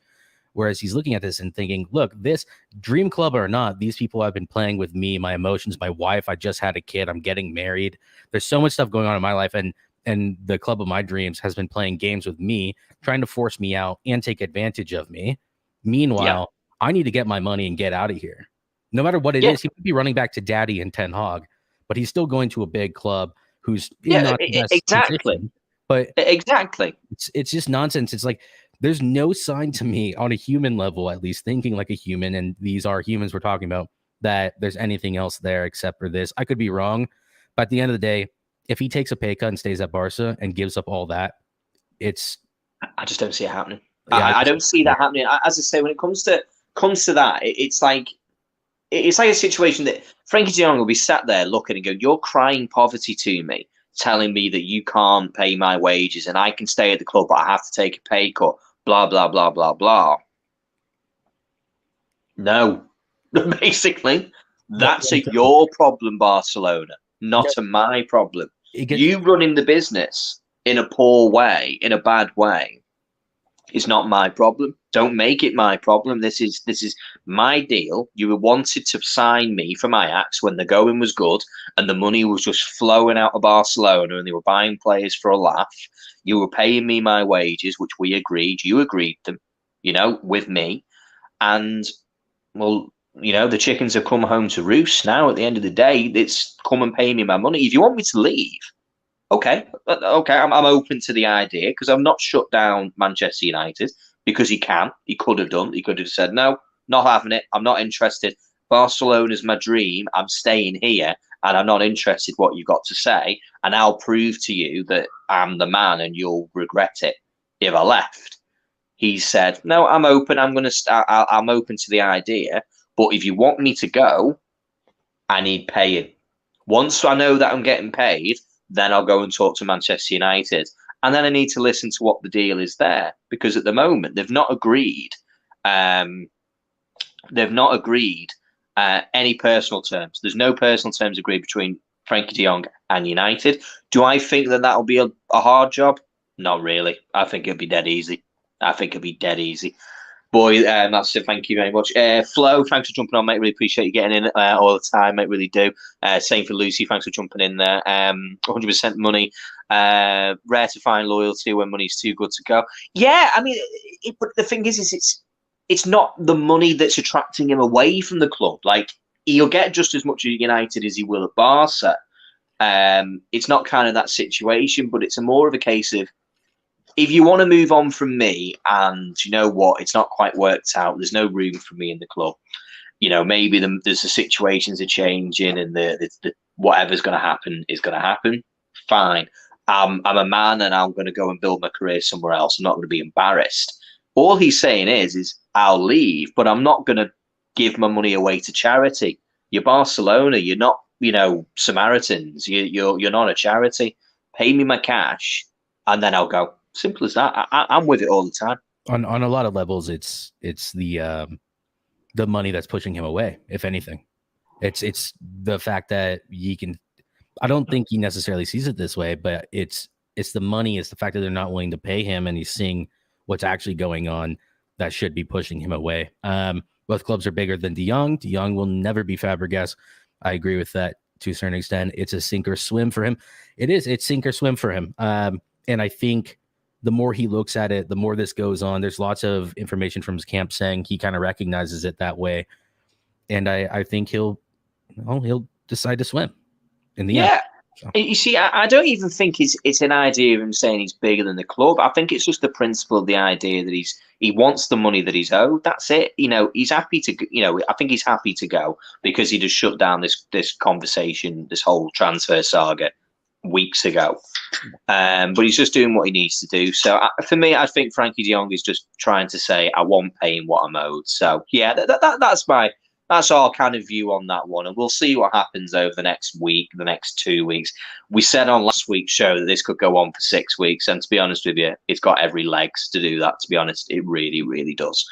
Whereas he's looking at this and thinking, look, this dream club or not, these people have been playing with me, my emotions, my wife. I just had a kid. I'm getting married. There's so much stuff going on in my life. And the club of my dreams has been playing games with me, trying to force me out and take advantage of me. Meanwhile, I need to get my money and get out of here. No matter what it is, he could be running back to daddy and Ten Hag, but he's still going to a big club who's not the best position. But exactly, it's just nonsense. It's like there's no sign to me on a human level, at least thinking like a human, and these are humans we're talking about, that there's anything else there except for this. I could be wrong, but at the end of the day, if he takes a pay cut and stays at Barca and gives up all that, I just don't see it happening. I don't see that happening. As I say, when it comes to that, it's like a situation that Frenkie de Jong will be sat there looking and go, "You're crying poverty to me, telling me that you can't pay my wages and I can stay at the club, but I have to take a pay cut, blah, blah, blah, blah, blah." No, basically, that's your problem, Barcelona, not my problem. You running the business in a poor way, in a bad way, is not my problem. Don't make it my problem. This is my deal. You wanted to sign me from Ajax when the going was good and the money was just flowing out of Barcelona and they were buying players for a laugh. You were paying me my wages, which we agreed. You agreed them, with me. And, well, the chickens have come home to roost now. At the end of the day, it's come and pay me my money. If you want me to leave, okay, I'm open to the idea, because I'm not shut down Manchester United, because he could have done. He could have said, no, not having it. I'm not interested. Barcelona's my dream. I'm staying here and I'm not interested what you've got to say. And I'll prove to you that I'm the man and you'll regret it if I left. He said, no, I'm open. I'm open to the idea. But if you want me to go, I need paying. Once I know that I'm getting paid, then I'll go and talk to Manchester United. And then I need to listen to what the deal is there, because at the moment they've not agreed. Any personal terms. There's no personal terms agreed between Frenkie de Jong and United. Do I think that that'll be a hard job? Not really. I think it'll be dead easy. Boy, that's it. Thank you very much. Flo, thanks for jumping on, mate. Really appreciate you getting in all the time, mate. Really do. Same for Lucy. Thanks for jumping in there. 100% money. Rare to find loyalty when money's too good to go. Yeah, I mean, but the thing is it's not the money that's attracting him away from the club. Like, he'll get just as much at United as he will at Barca. It's not kind of that situation, but it's more of a case of, if you want to move on from me and you know what, it's not quite worked out, there's no room for me in the club. Maybe there's the situations are changing and the whatever's going to happen is going to happen. Fine. I'm a man and I'm going to go and build my career somewhere else. I'm not going to be embarrassed. All he's saying is I'll leave, but I'm not going to give my money away to charity. You're Barcelona. You're not, Samaritans. You're not a charity. Pay me my cash and then I'll go. Simple as that. I'm with it all the time. On a lot of levels, it's the money that's pushing him away. If anything, it's the fact that he can. I don't think he necessarily sees it this way, but it's the money. It's the fact that they're not willing to pay him, and he's seeing what's actually going on that should be pushing him away. Both clubs are bigger than De Jong. De Jong will never be Fabregas. I agree with that to a certain extent. It's a sink or swim for him. It's sink or swim for him. And I think the more he looks at it, the more this goes on. There's lots of information from his camp saying he kind of recognizes it that way. And I think he'll decide to swim in the end. So. You see, I don't even think it's an idea of him saying he's bigger than the club. I think it's just the principle of the idea that he wants the money that he's owed. That's it. He's happy to. I think he's happy to go because he just shut down this conversation, this whole transfer saga weeks ago. But he's just doing what he needs to do. So for me, I think Frankie De Jong is just trying to say I won't pay him what I'm owed. So yeah, that's our kind of view on that one. And we'll see what happens over the next week, the next 2 weeks. We said on last week's show that this could go on for 6 weeks. And to be honest with you, it's got every legs to do that. To be honest, it really, really does.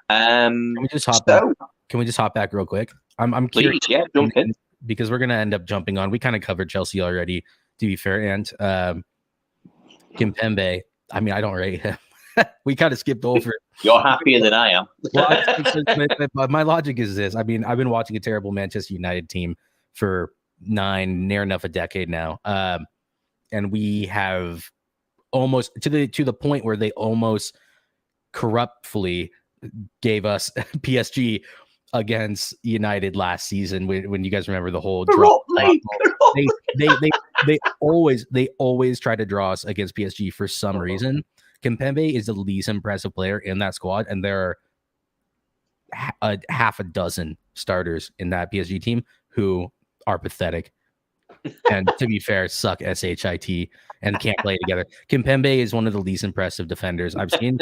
Can we just hop back? Can we just hop back real quick? I'm curious. Please, yeah, jump in. Because we're going to end up jumping on. We kind of covered Chelsea already, to be fair. And Kimpembe, I mean, I don't rate him. We kind of skipped over it. You're happier than I am. Well, my logic is this. I mean, I've been watching a terrible Manchester United team for near enough a decade now. And we have almost to the point where they almost corruptfully gave us PSG against United last season when you guys remember the whole draw. They always try to draw us against PSG for some reason. Kimpembe is the least impressive player in that squad, and there are half a dozen starters in that PSG team who are pathetic. And to be fair, suck SHIT and can't play together. Kimpembe is one of the least impressive defenders I've seen.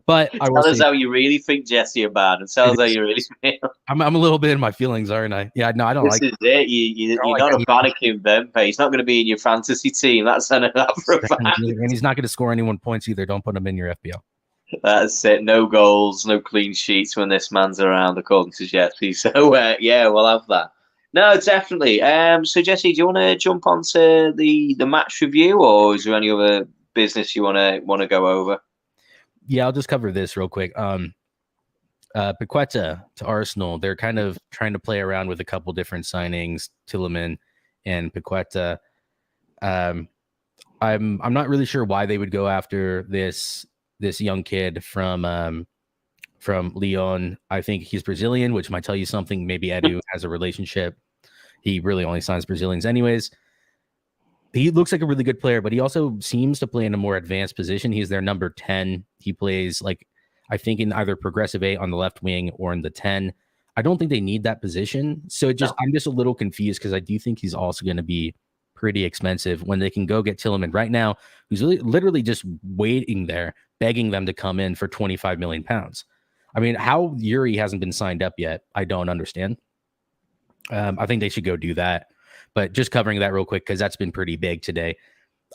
But I will tell us how you really think, Jesse, about it. Tell us how you really feel. I'm a little bit in my feelings, aren't I? Yeah, no, I don't like it. This is it. You're not a fan of Kimpembe. He's not going to be in your fantasy team. That's for a fact. And he's not going to score anyone points either. Don't put him in your FPL. That's it. No goals, no clean sheets when this man's around, according to Jesse. So, yeah, we'll have that. No, definitely. So, Jesse, do you want to jump onto the match review, or is there any other business you want to go over? Yeah, I'll just cover this real quick. Paqueta to Arsenal. They're kind of trying to play around with a couple different signings, Tielemans and Paqueta. I'm not really sure why they would go after this young kid from Lyon. I think he's Brazilian, which might tell you something. Maybe Edu has a relationship. He really only signs Brazilians anyways. He looks like a really good player, but he also seems to play in a more advanced position. He's their number 10. He plays I think in either progressive 8 on the left wing or in the 10. I don't think they need that position. So I'm just a little confused because I do think he's also going to be pretty expensive when they can go get Tielemans right now, who's literally just waiting there, begging them to come in for 25 million pounds. I mean, how Yuri hasn't been signed up yet, I don't understand. I think they should go do that. But just covering that real quick, because that's been pretty big today.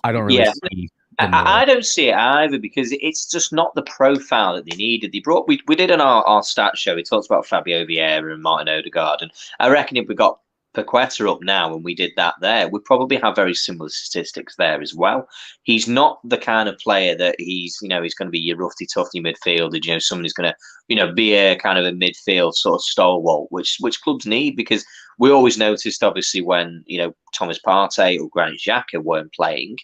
I don't really see. I don't see it either because it's just not the profile that they needed. We did in our stat show, we talked about Fabio Vieira and Martin Odegaard. And I reckon if we got Paqueta up now and we did that there, we'd probably have very similar statistics there as well. He's not the kind of player that he's going to be your roughy, toughy midfielder, someone who's going to, be a kind of a midfield sort of stalwart, which clubs need because we always noticed, obviously, when, Thomas Partey or Granit Xhaka weren't playing,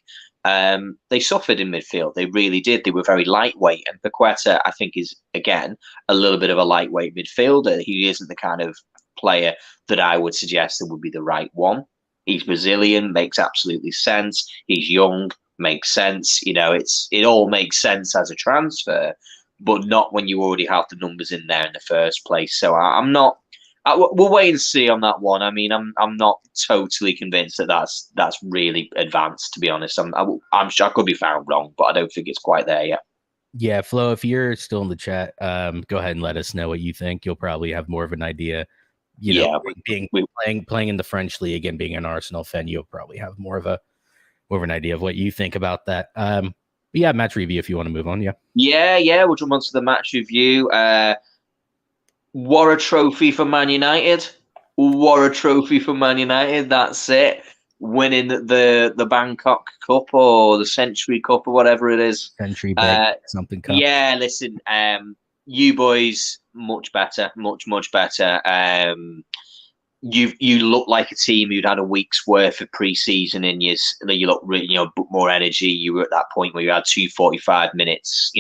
they suffered in midfield. They really did. They were very lightweight. And Paqueta, I think, is, again, a little bit of a lightweight midfielder. He isn't the kind of player that I would suggest that would be the right one. He's Brazilian, makes absolutely sense. He's young, makes sense. It all makes sense as a transfer, but not when you already have the numbers in there in the first place. So I'm not. We'll wait and see on that one. I mean, I'm not totally convinced that that's really advanced. To be honest, I'm sure I could be found wrong, but I don't think it's quite there yet. Yeah, Flo, if you're still in the chat, go ahead and let us know what you think. You'll probably have more of an idea. Playing in the French league and being an Arsenal fan, you'll probably have more of an idea of what you think about that. Yeah, match review if you want to move on. Yeah. We'll jump on to the match review. What a trophy for Man United! What a trophy for Man United! That's it. Winning the Bangkok Cup or the Century Cup or whatever it is. Century Bank something cup. Yeah, listen, you boys much better, much better. You look like a team who'd had a week's worth of pre-season in you. You look really, more energy. You were at that point where you had 2 45 minutes,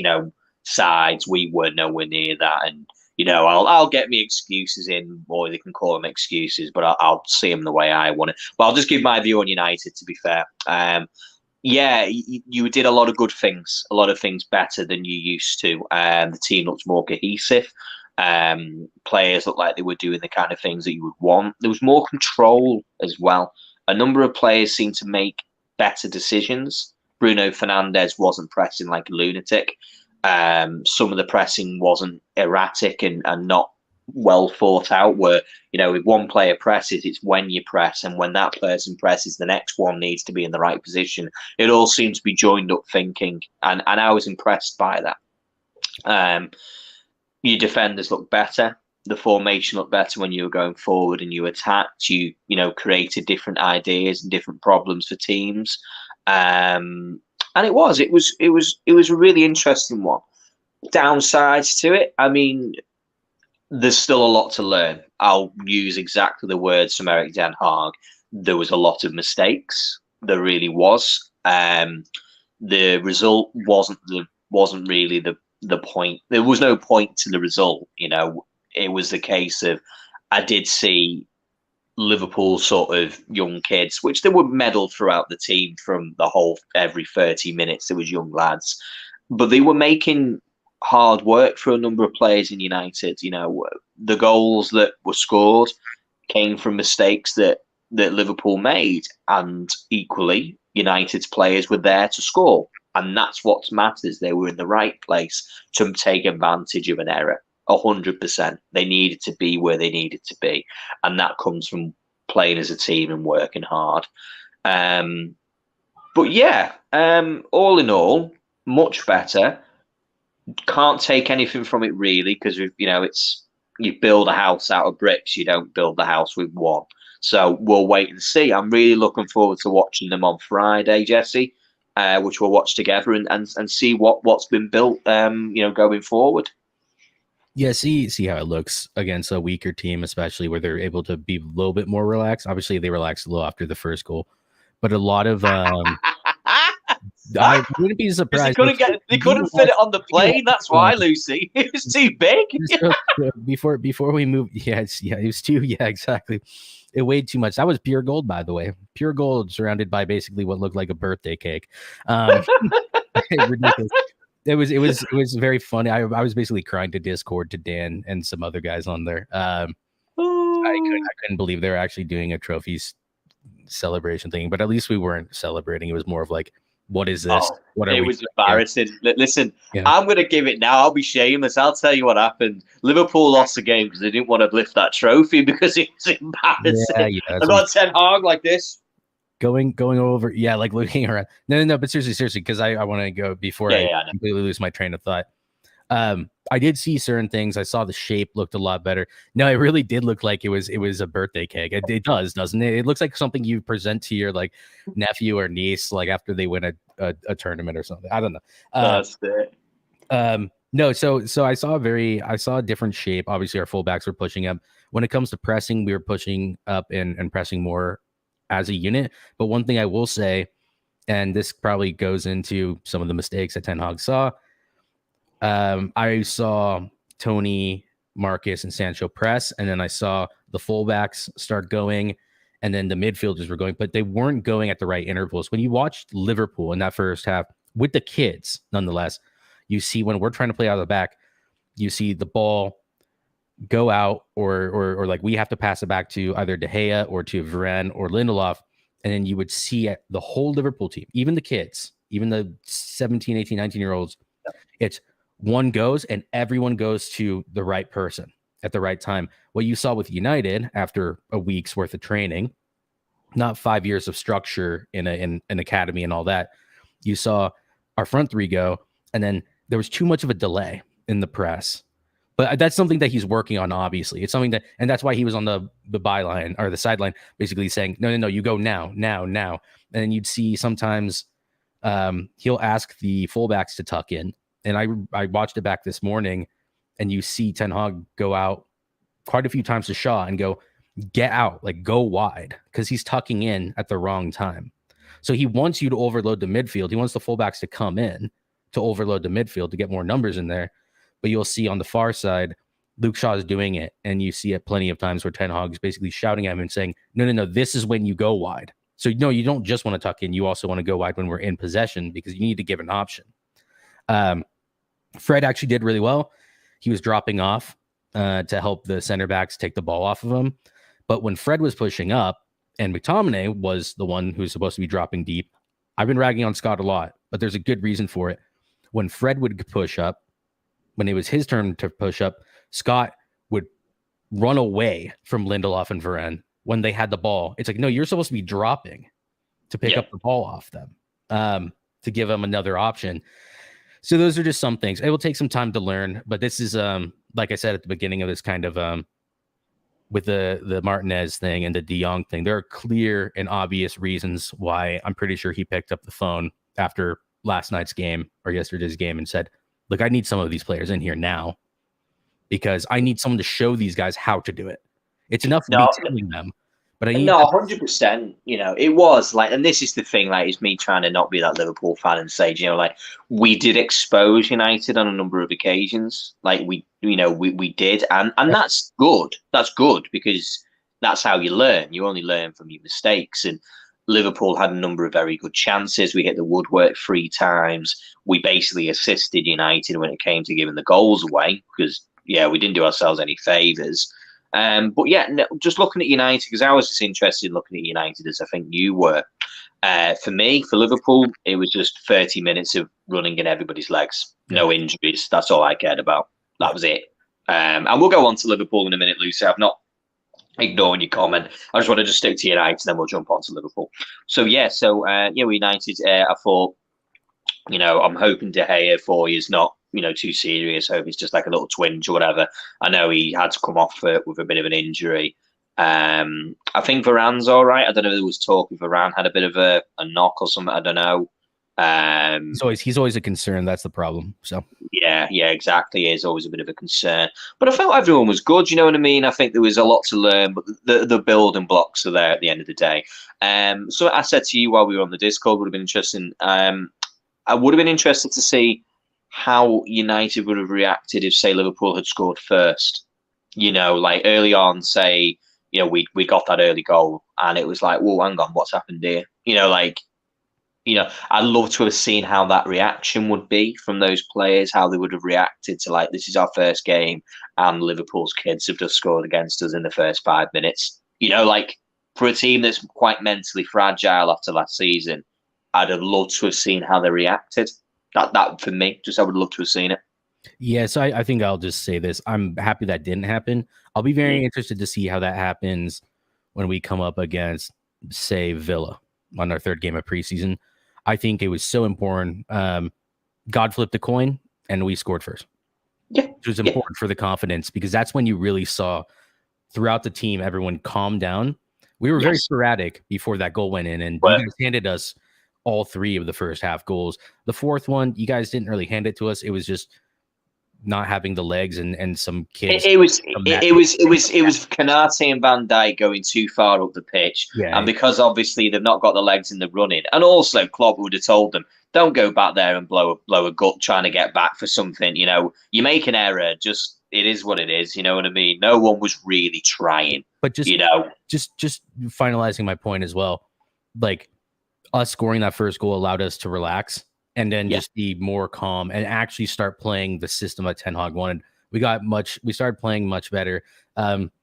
sides. We were nowhere near that, and I'll get me excuses in, or they can call them excuses, but I'll see them the way I want it. But I'll just give my view on United. To be fair, yeah, you did a lot of good things, a lot of things better than you used to. The team looks more cohesive. Players looked like they were doing the kind of things that you would want. There was more control as well. A number of players seemed to make better decisions. Bruno Fernandes wasn't pressing like a lunatic. Some of the pressing wasn't erratic and not well thought out, where if one player presses, it's when you press, and when that person presses, the next one needs to be in the right position. It all seemed to be joined up thinking, and I was impressed by that. Your defenders looked better. The formation looked better when you were going forward and you attacked. You created different ideas and different problems for teams. And it was a really interesting one. Downsides to it, I mean, there's still a lot to learn. I'll use exactly the words from Erik ten Hag. There was a lot of mistakes. There really was. The result wasn't really the point. There was no point to the result. It was the case of, I did see Liverpool sort of young kids, which they were medalled throughout the team from the whole, every 30 minutes there was young lads, but they were making hard work for a number of players in United. The goals that were scored came from mistakes that Liverpool made, and equally United's players were there to score. And that's what matters. They were in the right place to take advantage of an error. 100%. They needed to be where they needed to be. And that comes from playing as a team and working hard. But yeah, all in all, much better. Can't take anything from it really, because it's, you build a house out of bricks. You don't build the house with one. So we'll wait and see. I'm really looking forward to watching them on Friday, Jesse. Which we'll watch together and see what's been built, going forward. Yeah, see how it looks against a weaker team, especially where they're able to be a little bit more relaxed. Obviously, they relaxed a little after the first goal, but a lot of I wouldn't be surprised. They couldn't fit it on the plane. That's why, Lucy. It was too big. Before we moved, it was too. Yeah, exactly. It weighed too much. That was pure gold, by the way. Pure gold, surrounded by basically what looked like a birthday cake. Ridiculous. It was very funny. I was basically crying to Discord to Dan and some other guys on there. I couldn't believe they were actually doing a trophies celebration thing, but at least we weren't celebrating. It was more of like, what is this? It was embarrassing. Yeah. Listen, yeah. I'm going to give it now. I'll be shameless. I'll tell you what happened. Liverpool lost the game because they didn't want to lift that trophy because it was embarrassing. I got Ten Hag like this. Going over, like looking around. No, but seriously, because I want to go before I completely lose my train of thought. I did see certain things. I saw the shape looked a lot better. No, it really did look like it was a birthday cake. It does, doesn't it? It looks like something you present to your like nephew or niece, like after they win a tournament or something. I don't know. That's it. No, so I saw a different shape. Obviously, our fullbacks were pushing up. When it comes to pressing, we were pushing up and pressing more as a unit. But one thing I will say, and this probably goes into some of the mistakes that Ten Hag saw. I saw Tony, Marcus, and Sancho press, and then I saw the fullbacks start going, and then the midfielders were going, but they weren't going at the right intervals. When you watched Liverpool in that first half with the kids, nonetheless, you see when we're trying to play out of the back, you see the ball go out, or like we have to pass it back to either De Gea or to Varane or Lindelof, and then you would see the whole Liverpool team, even the kids, even the 17, 18, 19-year-olds, it's one goes and everyone goes to the right person at the right time. What you saw with United after a week's worth of training, not 5 years of structure in an academy and all that, you saw our front three go, and then there was too much of a delay in the press. But that's something that he's working on, obviously. It's something that, and that's why he was on the byline or the sideline, basically saying, no, you go now. And then you'd see sometimes he'll ask the fullbacks to tuck in. And I watched it back this morning. and you see Ten Hag go out quite a few times to Shaw and go, get out, like go wide, because he's tucking in at the wrong time. So he wants you to overload the midfield. He wants the fullbacks to come in to overload the midfield to get more numbers in there. But you'll see on the far side, Luke Shaw is doing it. And you see it plenty of times where Ten Hag's basically shouting at him and saying, no, this is when you go wide. So no, you don't just want to tuck in. You also want to go wide when we're in possession because you need to give an option. Fred actually did really well. He was dropping off to help the center backs take the ball off of him. But when Fred was pushing up and McTominay was the one who's supposed to be dropping deep, I've been ragging on Scott a lot, but there's a good reason for it. When Fred would push up, when it was his turn to push up, Scott would run away from Lindelof and Varane when they had the ball. It's like, no, you're supposed to be dropping to pick up the ball off them, to give them another option. So those are just some things. It will take some time to learn, but this is, like I said at the beginning of this kind of, with the Martinez thing and the De Jong thing, there are clear and obvious reasons why I'm pretty sure he picked up the phone after last night's game or yesterday's game and said, look, I need some of these players in here now because I need someone to show these guys how to do it. It's enough to be telling them, but I need 100%. It was like, and this is the thing, like, it's me trying to not be that Liverpool fan and say, like, we did expose United on a number of occasions. Like we did, and that's good. That's good because that's how you learn. You only learn from your mistakes. And Liverpool had a number of very good chances. We hit the woodwork 3 times. We basically assisted United when it came to giving the goals away because, we didn't do ourselves any favours. But just looking at United, because I was just interested in looking at United as I think you were. For me, for Liverpool, it was just 30 minutes of running in everybody's legs. No injuries. That's all I cared about. That was it. And we'll go on to Liverpool in a minute, Lucy. I'm not ignoring your comment. I just want to just stick to United, then we'll jump on to Liverpool. So, United, I thought, I'm hoping De Gea for you is not, too serious. I hope it's just like a little twinge or whatever. I know he had to come off with a bit of an injury. I think Varane's all right. I don't know if there was talk if Varane had a bit of a knock or something. I don't know. He's always a concern. That's the problem. So yeah, exactly. It is always a bit of a concern. But I felt everyone was good. You know what I mean? I think there was a lot to learn, but the building blocks are there at the end of the day. So I said to you while we were on the Discord, would have been interesting. I would have been interested to see how United would have reacted if, say, Liverpool had scored first. Like early on, say, we got that early goal and it was like, whoa, hang on, what's happened here? I'd love to have seen how that reaction would be from those players, how they would have reacted to, like, this is our first game and Liverpool's kids have just scored against us in the first 5 minutes. Like, for a team that's quite mentally fragile after last season, I'd have loved to have seen how they reacted. That for me, just I would love to have seen it. Yes, I think I'll just say this. I'm happy that didn't happen. I'll be very interested to see how that happens when we come up against, say, Villa on our 3rd game of preseason. I think it was so important. God flipped a coin and we scored first. Yeah. It was important for the confidence because that's when you really saw throughout the team, everyone calm down. We were very sporadic before that goal went in, and you guys handed us all 3 of the first half goals. The 4th one, you guys didn't really hand it to us. It was just not having the legs and some kids. It was Konate and Van Dijk going too far up the pitch, and because obviously they've not got the legs in the running, and also Klopp would have told them, don't go back there and blow a gut trying to get back for something. You make an error, just it is what it is. You know what I mean? No one was really trying, but just just finalizing my point as well, like. Us scoring that first goal allowed us to relax and then just be more calm and actually start playing the system that Ten Hag wanted. We started playing much better.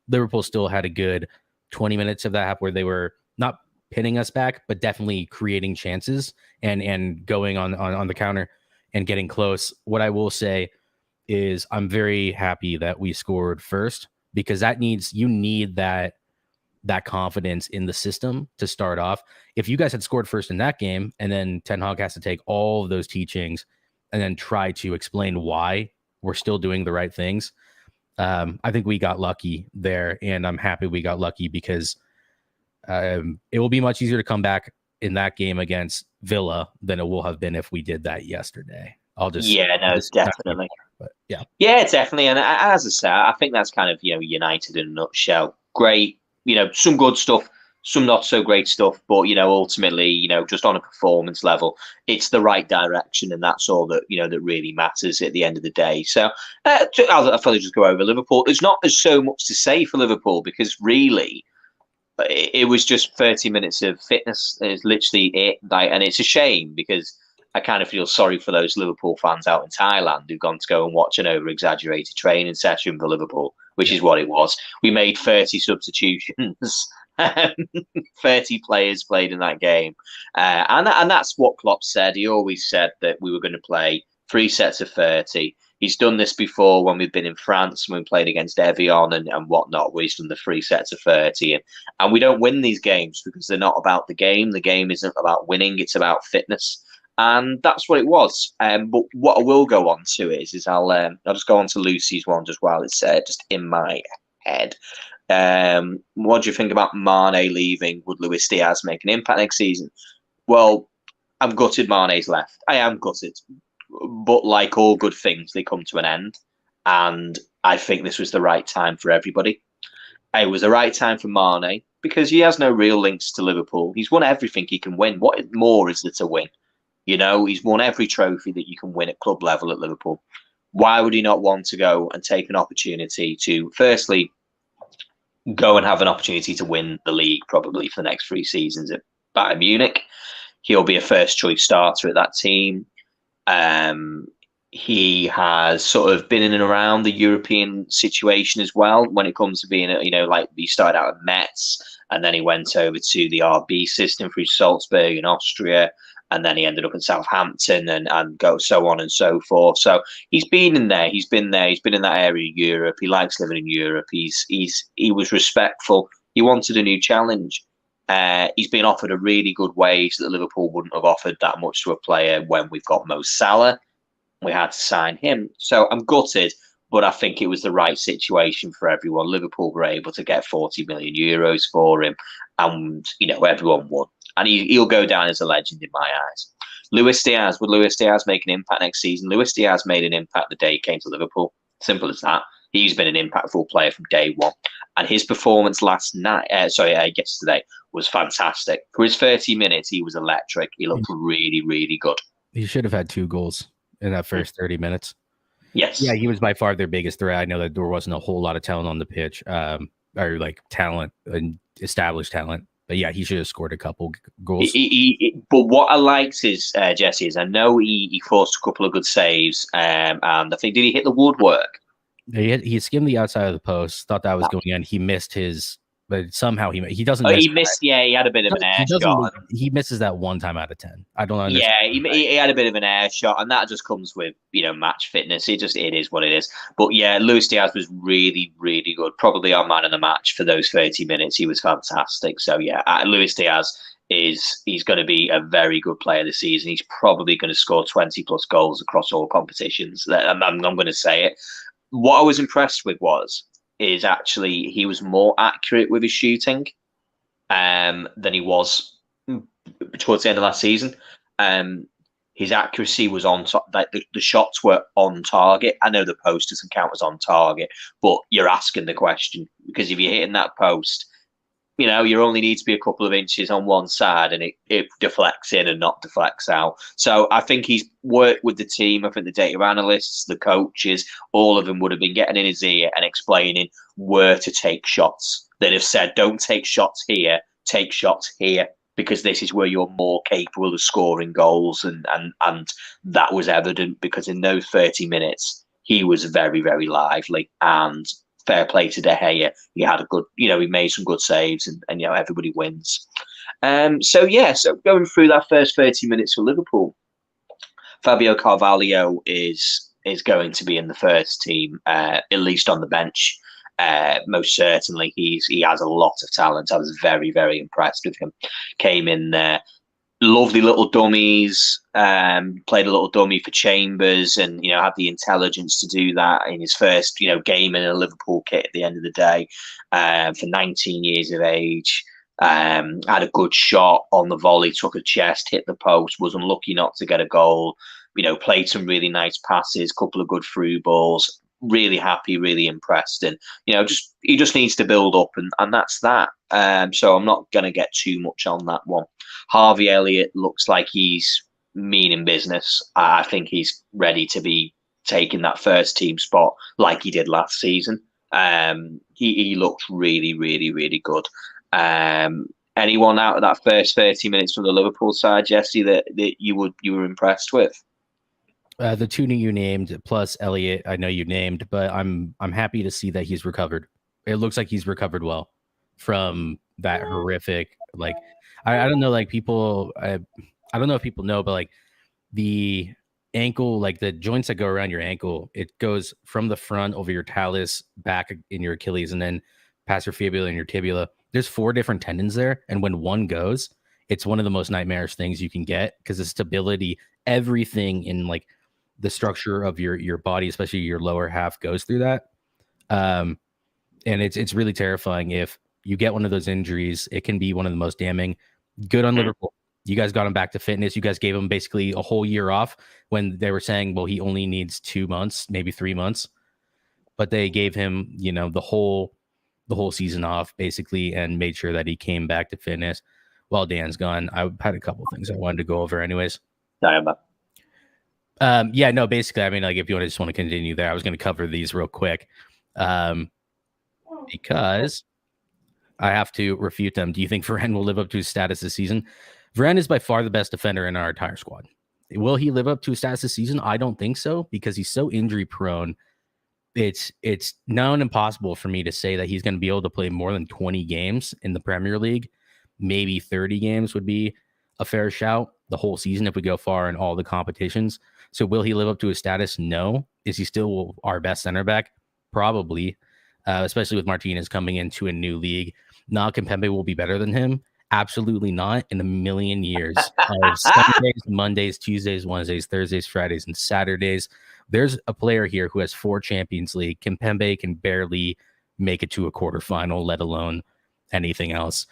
Liverpool still had a good 20 minutes of that half where they were not pinning us back, but definitely creating chances and going on the counter and getting close. What I will say is I'm very happy that we scored first because you need that confidence in the system to start off. If you guys had scored first in that game and then Ten Hag has to take all of those teachings and then try to explain why we're still doing the right things, I think we got lucky there, and I'm happy we got lucky because it will be much easier to come back in that game against Villa than it will have been if we did that yesterday. Definitely. But yeah. Yeah, definitely. And as I say, I think that's kind of, United in a nutshell. Great, some good stuff, some not so great stuff, but, ultimately, just on a performance level, it's the right direction. And that's all that, that really matters at the end of the day. So I'll probably just go over Liverpool. There's not so much to say for Liverpool because really, it was just 30 minutes of fitness. It's literally it. And it's a shame because I kind of feel sorry for those Liverpool fans out in Thailand who've gone to go and watch an over-exaggerated training session for Liverpool, which is what it was. We made 30 substitutions. 30 players played in that game. And that's what Klopp said. He always said that we were going to play 3 sets of 30. He's done this before when we've been in France, when we played against Evian and whatnot, where he's done the 3 sets of 30. And we don't win these games because they're not about the game. The game isn't about winning, it's about fitness. And that's what it was. But what I will go on to is I'll just go on to Lucy's one as well. It's just in my head. What do you think about Mane leaving? Would Luis Diaz make an impact next season? Well, I'm gutted Mane's left. I am gutted. But like all good things, they come to an end. And I think this was the right time for everybody. It was the right time for Mane because he has no real links to Liverpool. He's won everything he can win. What more is there to win? He's won every trophy that you can win at club level at Liverpool. Why would he not want to go and take an opportunity to, firstly, go and have an opportunity to win the league probably for the next 3 seasons at Bayern Munich? He'll be a first choice starter at that team. He has sort of been in and around the European situation as well when it comes to being, like he started out at Metz and then he went over to the RB system through Salzburg in Austria. And then he ended up in Southampton and go so on and so forth. So he's been in there. He's been there. He's been in that area of Europe. He likes living in Europe. He was respectful. He wanted a new challenge. He's been offered a really good wage that Liverpool wouldn't have offered that much to a player when we've got Mo Salah. We had to sign him. So I'm gutted, but I think it was the right situation for everyone. Liverpool were able to get 40 million euros for him, and everyone won. And he'll go down as a legend in my eyes. Luis Diaz, would Luis Diaz make an impact next season? Luis Diaz made an impact the day he came to Liverpool. Simple as that. He's been an impactful player from day one. And his performance yesterday was fantastic. For his 30 minutes, he was electric. He looked really, really good. He should have had 2 goals in that first 30 minutes. Yes. Yeah, he was by far their biggest threat. I know that there wasn't a whole lot of talent on the pitch, or like talent and established talent. But yeah, he should have scored a couple goals. But what I liked is, Jesse, is I know he forced a couple of good saves. And I think, did he hit the woodwork? He skimmed the outside of the post, thought that was going in. He missed his, but somehow he doesn't. He missed. Yeah, he had a bit of an air shot. He misses that 1 time out of 10. I don't understand. Yeah, he had a bit of an air shot, and that just comes with match fitness. It is what it is. But yeah, Luis Diaz was really, really good. Probably our man of the match for those 30 minutes. He was fantastic. So yeah, Luis Diaz he's going to be a very good player this season. He's probably going to score 20 plus goals across all competitions. I'm going to say it. What I was impressed with is actually he was more accurate with his shooting than he was towards the end of last season. His accuracy was on top. Like the shots were on target. I know the post doesn't count as on target, but you're asking the question because if you're hitting that post, you only need to be a couple of inches on one side and it deflects in and not deflects out. So I think he's worked with the team. I think the data analysts, the coaches, all of them would have been getting in his ear and explaining where to take shots. They'd have said, don't take shots here, take shots here, because this is where you're more capable of scoring goals. And that was evident because in those 30 minutes, he was very, very lively and fair play to De Gea. He had a good, he made some good saves and everybody wins. So going through that first 30 minutes for Liverpool, Fabio Carvalho is going to be in the first team, at least on the bench. Most certainly, he has a lot of talent. I was very, very impressed with him. Came in there. Lovely little dummies, played a little dummy for Chambers and, had the intelligence to do that in his first, game in a Liverpool kit at the end of the day, for 19 years of age. Had a good shot on the volley, took a chest, hit the post, was unlucky not to get a goal. played some really nice passes, couple of good through balls. Really happy, really impressed, and he just needs to build up, and that's that. So I'm not going to get too much on that one. Harvey Elliott looks like he's meaning business. I think he's ready to be taking that first team spot like he did last season. He looks really, really, really good. Anyone out of that first 30 minutes from the Liverpool side, Jesse, that you were impressed with? The two you named plus Elliott, I know you named, but I'm happy to see that he's recovered. It looks like he's recovered well from that horrific, like, I don't know, like people, I don't know if people know, but like the ankle, like the joints that go around your ankle, it goes from the front over your talus, back in your Achilles, and then past your fibula and your tibia. There's 4 different tendons there, and when one goes, it's one of the most nightmarish things you can get because the stability, everything in like the structure of your body, especially your lower half, goes through that. And it's really terrifying. If you get one of those injuries, it can be one of the most damning. Good on Liverpool. You guys got him back to fitness. You guys gave him basically a whole year off when they were saying, well, he only needs 2 months, maybe 3 months. But they gave him, the whole season off basically, and made sure that he came back to fitness. While Dan's gone, I had a couple of things I wanted to go over anyways. Yeah, no, basically, I mean, like, if you just want to continue there, I was going to cover these real quick because I have to refute them. Do you think Varane will live up to his status this season? Varane is by far the best defender in our entire squad. Will he live up to his status this season? I don't think so, because he's so injury prone. It's now impossible for me to say that he's going to be able to play more than 20 games in the Premier League. Maybe 30 games would be a fair shout the whole season if we go far in all the competitions. So will he live up to his status? No. Is he still our best center back? Probably, especially with Martinez coming into a new league. Now Kimpembe will be better than him. Absolutely not in a million years. Sundays, Mondays, Tuesdays, Wednesdays, Thursdays, Fridays, and Saturdays. There's a player here who has 4 Champions League. Kimpembe can barely make it to a quarterfinal, let alone anything else.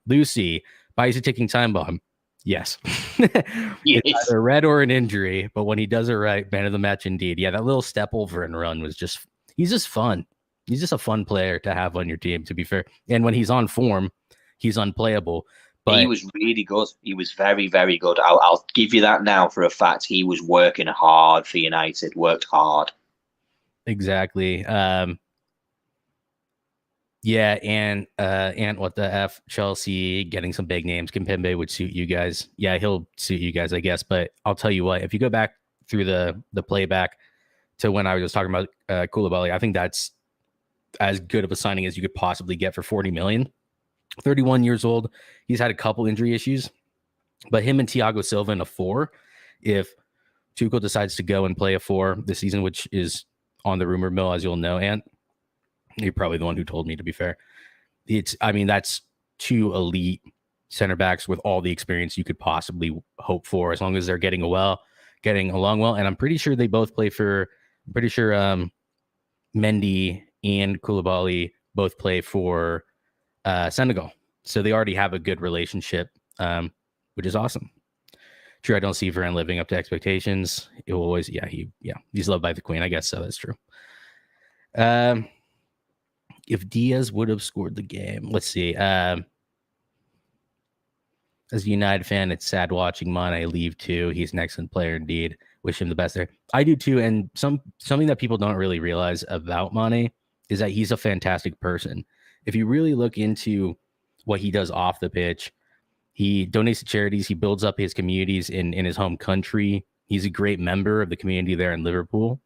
Lucy, buys a ticking time bomb. Yes. It's either red or an injury, but when he does it right, man of the match indeed. Yeah, that little step over and run was he's just fun. He's just a fun player to have on your team, to be fair. And when he's on form, he's unplayable. But he was really good. He was very, very good. I'll give you that now for a fact. He was working hard for United, worked hard. Exactly. Yeah, and what the F, Chelsea getting some big names. Kimpembe would suit you guys. Yeah, he'll suit you guys, I guess. But I'll tell you what, if you go back through the playback to when I was talking about Koulibaly, I think that's as good of a signing as you could possibly get for 40 million. 31 years old. He's had a couple injury issues, but him and Thiago Silva in a 4, if Tuchel decides to go and play a 4 this season, which is on the rumor mill, as you'll know, and you're probably the one who told me, to be fair. That's 2 elite center backs with all the experience you could possibly hope for, as long as they're getting along well. And I'm pretty sure they both play for, Mendy and Koulibaly both play for Senegal. So they already have a good relationship, which is awesome. True, I don't see Varane living up to expectations. It will always, he's loved by the Queen. I guess so. That's true. If Diaz would have scored the game, let's see. As a United fan, it's sad watching Mane leave too. He's an excellent player indeed. Wish him the best there. I do too. And something that people don't really realize about Mane is that he's a fantastic person. If you really look into what he does off the pitch, he donates to charities. He builds up his communities in his home country. He's a great member of the community there in Liverpool.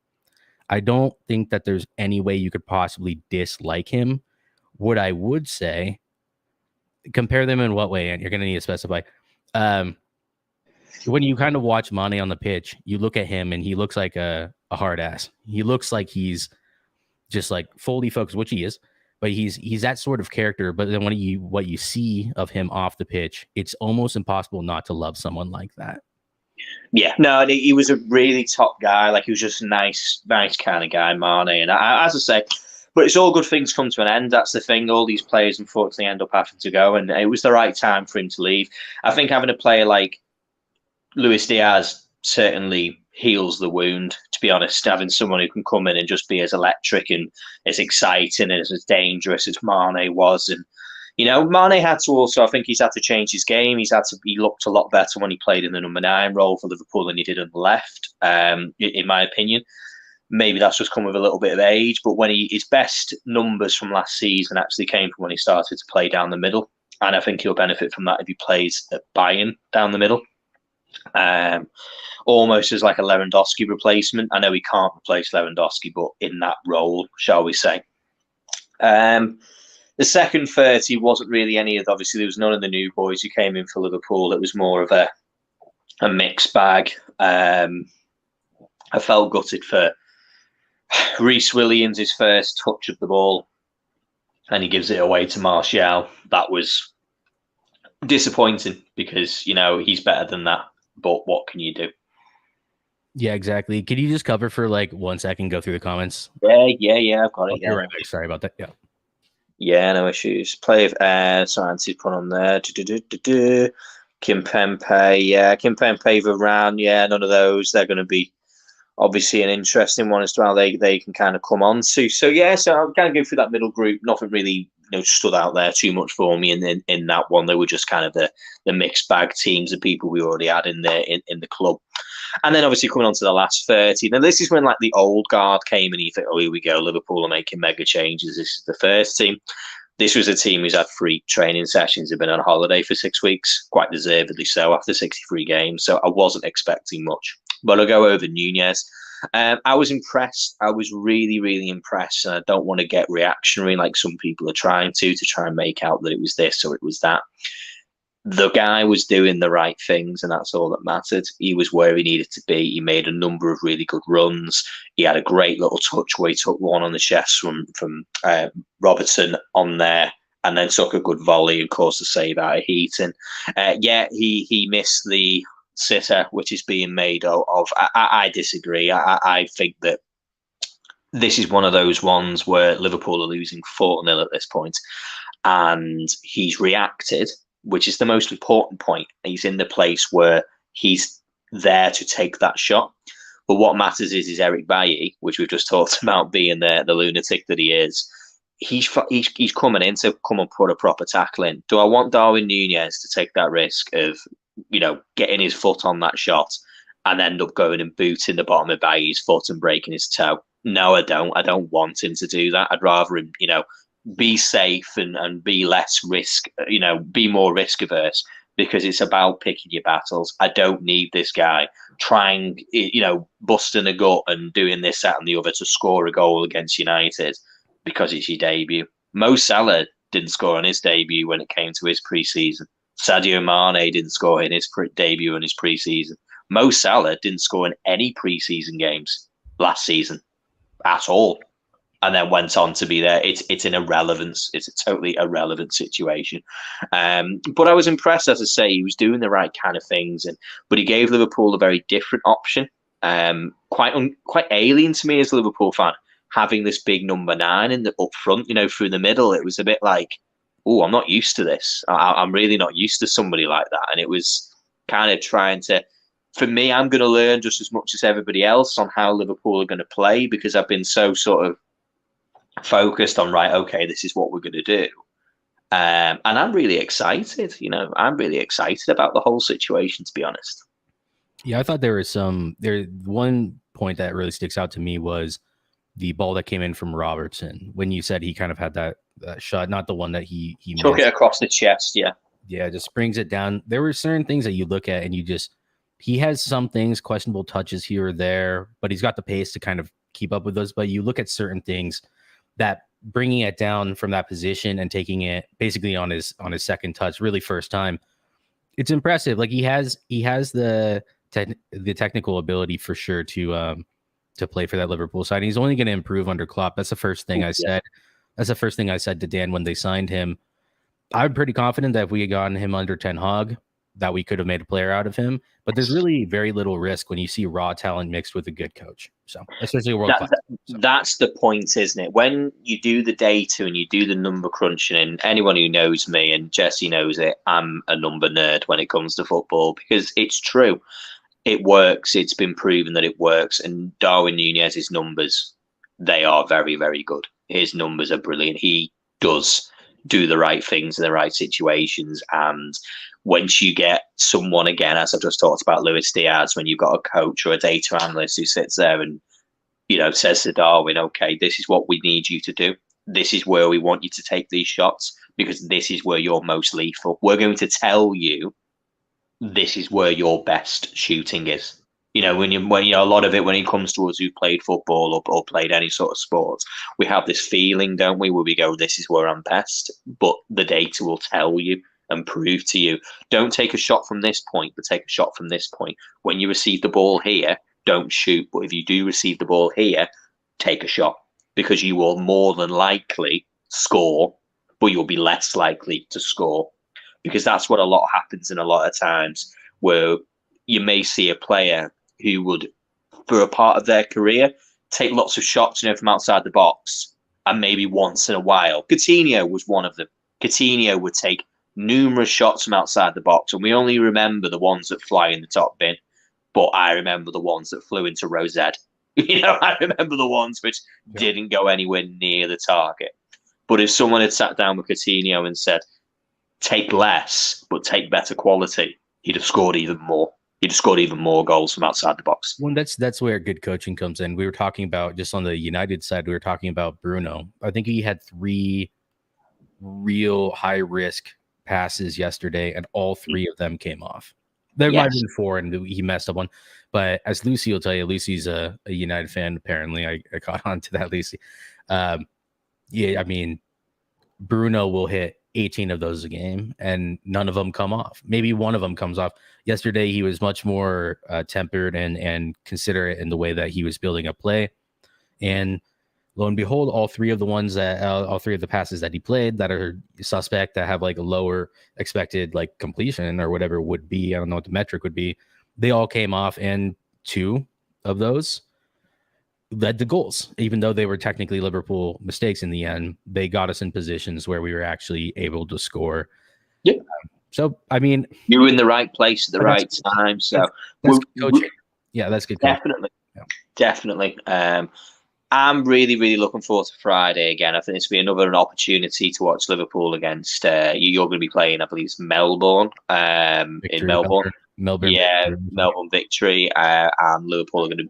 I don't think that there's any way you could possibly dislike him. What I would say, compare them in what way? And you're going to need to specify. When you kind of watch Mane on the pitch, you look at him and he looks like a hard ass. He looks like he's just like fully focused, which he is. But he's that sort of character. But then what you see of him off the pitch, it's almost impossible not to love someone like that. Yeah, no, he was a really top guy. Like, he was just a nice kind of guy, Mane. And as I say, but it's all good things come to an end. That's the thing. All these players, unfortunately, end up having to go. And it was the right time for him to leave. I think having a player like Luis Diaz certainly heals the wound, to be honest. Having someone who can come in and just be as electric and as exciting and as dangerous as Mane was. And, Mane had to also, I think he's had to change his game. He looked a lot better when he played in the number 9 role for Liverpool than he did on the left, in my opinion. Maybe that's just come with a little bit of age, but when his best numbers from last season actually came from when he started to play down the middle. And I think he'll benefit from that if he plays at Bayern down the middle. Almost as like a Lewandowski replacement. I know he can't replace Lewandowski, but in that role, shall we say. The second 30 wasn't really any of, obviously there was none of the new boys who came in for Liverpool. It was more of a mixed bag. I felt gutted for Reece Williams, his first touch of the ball, and he gives it away to Martial. That was disappointing because, he's better than that. But what can you do? Yeah, exactly. Could you just cover for like 1 second, go through the comments? Yeah. I've got it. You're right back. Sorry about that. Yeah. Yeah, no issues. Play of air. Science put on there. Kimpembe. Yeah, Kimpembe Varane. Yeah, none of those. They're going to be obviously an interesting one as to how they can kind of come on to. So I'm kind of going through that middle group. Nothing really stood out there too much for me in that one. They were just kind of the mixed bag teams of people we already had in the club. And then obviously coming on to the last 30. Now this is when like the old guard came and you think, oh, here we go, Liverpool are making mega changes. This is the first team. This was a team who's had 3 training sessions, have been on holiday for 6 weeks, quite deservedly so, after 63 games. So I wasn't expecting much. But I'll go over Nunez. I was impressed. I was really, really impressed. And I don't want to get reactionary like some people are trying to try and make out that it was this or it was that. The guy was doing the right things, and that's all that mattered. He was where he needed to be. He made a number of really good runs. He had a great little touch where he took one on the chest from Robertson on there, and then took a good volley and caused a save out of Heaton. He missed the sitter, which is being made of. I disagree. I think that this is one of those ones where Liverpool are losing 4-0 at this point, and he's reacted, which is the most important point. He's in the place where he's there to take that shot. But what matters is Eric Bailly, which we've just talked about being the lunatic that he is. He's coming in to come and put a proper tackle in. Do I want Darwin Nunez to take that risk of, getting his foot on that shot and end up going and booting the bottom of Bailly's foot and breaking his toe? No, I don't. I don't want him to do that. I'd rather him, be safe and be less risk, be more risk averse, because it's about picking your battles. I don't need this guy trying, busting a gut and doing this, that, and the other to score a goal against United because it's your debut. Mo Salah didn't score on his debut when it came to his pre-season. Sadio Mane didn't score in his debut in his pre-season. Mo Salah didn't score in any pre-season games last season at all, and then went on to be there. It's an irrelevance. It's a totally irrelevant situation. But I was impressed, as I say, he was doing the right kind of things, but he gave Liverpool a very different option. Quite alien to me as a Liverpool fan, having this big number 9 in the up front, through the middle. It was a bit like, oh, I'm not used to this. I'm really not used to somebody like that. And it was kind of trying to, for me, I'm going to learn just as much as everybody else on how Liverpool are going to play, because I've been so sort of focused on, right, okay, this is what we're going to do. And I'm really excited. I'm really excited about the whole situation, to be honest. Yeah, I thought one point that really sticks out to me was the ball that came in from Robertson. When you said he kind of had that shot, not the one that he took missed. It across the chest, yeah, just brings it down. There were certain things that you look at and he has some things, questionable touches here or there, but he's got the pace to kind of keep up with those. But you look at certain things that bringing it down from that position and taking it basically on his second touch, really first time, it's impressive. Like he has the technical ability for sure to play for that Liverpool side. He's only going to improve under Klopp. That's the first thing I said. That's the first thing I said to Dan when they signed him. I'm pretty confident that if we had gotten him under Ten Hag, that we could have made a player out of him. But there's really very little risk when you see raw talent mixed with a good coach. So especially a world class. That's the point, isn't it? When you do the data and you do the number crunching, and anyone who knows me, and Jesse knows it, I'm a number nerd when it comes to football, because it's true. it works. It's been proven that it works. And Darwin Nunez's numbers, they are very, very good. His numbers are brilliant. He does do the right things in the right situations. And once you get someone, again, as I've just talked about Luis Diaz, when you've got a coach or a data analyst who sits there and, says to Darwin, okay, this is what we need you to do. This is where we want you to take these shots because this is where you're most lethal. We're going to tell you this is where your best shooting is. When a lot of it, when it comes to us who played football or played any sort of sport, we have this feeling, don't we, where we go, this is where I'm best. But the data will tell you and prove to you, don't take a shot from this point, but take a shot from this point. When you receive the ball here, don't shoot. But if you do receive the ball here, take a shot because you will more than likely score, but you'll be less likely to score. Because that's what a lot happens in a lot of times where you may see a player who would, for a part of their career, take lots of shots, from outside the box, and maybe once in a while. Coutinho was one of them. Coutinho would take numerous shots from outside the box, and we only remember the ones that fly in the top bin. But I remember the ones that flew into Rosette. I remember the ones which didn't go anywhere near the target. But if someone had sat down with Coutinho and said, take less, but take better quality, he'd have scored even more. He'd have scored even more goals from outside the box. Well, that's where good coaching comes in. We were talking about, just on the United side, we were talking about Bruno. I think he had 3 real high-risk passes yesterday, and all 3 of them came off. There might have been 4, and he messed up one. But as Lucy will tell you, Lucy's a United fan, apparently. I caught on to that, Lucy. Bruno will hit 18 of those a game, and none of them come off. Maybe one of them comes off. Yesterday, he was much more tempered and considerate in the way that he was building a play. And lo and behold, all 3 of the passes that he played that are suspect, that have like a lower expected like completion or whatever it would be, I don't know what the metric would be, they all came off, and 2 of those led to goals. Even though they were technically Liverpool mistakes in the end, they got us in positions where we were actually able to score. Yeah. So, I mean, you were in the right place at the right time. So that's good coaching. Yeah, that's good coaching. Definitely. I'm really, really looking forward to Friday again. I think this will be an opportunity to watch Liverpool against. You're going to be playing, I believe, it's Melbourne. Victory, in Melbourne. Melbourne. Yeah, Melbourne Victory. And Liverpool are going to.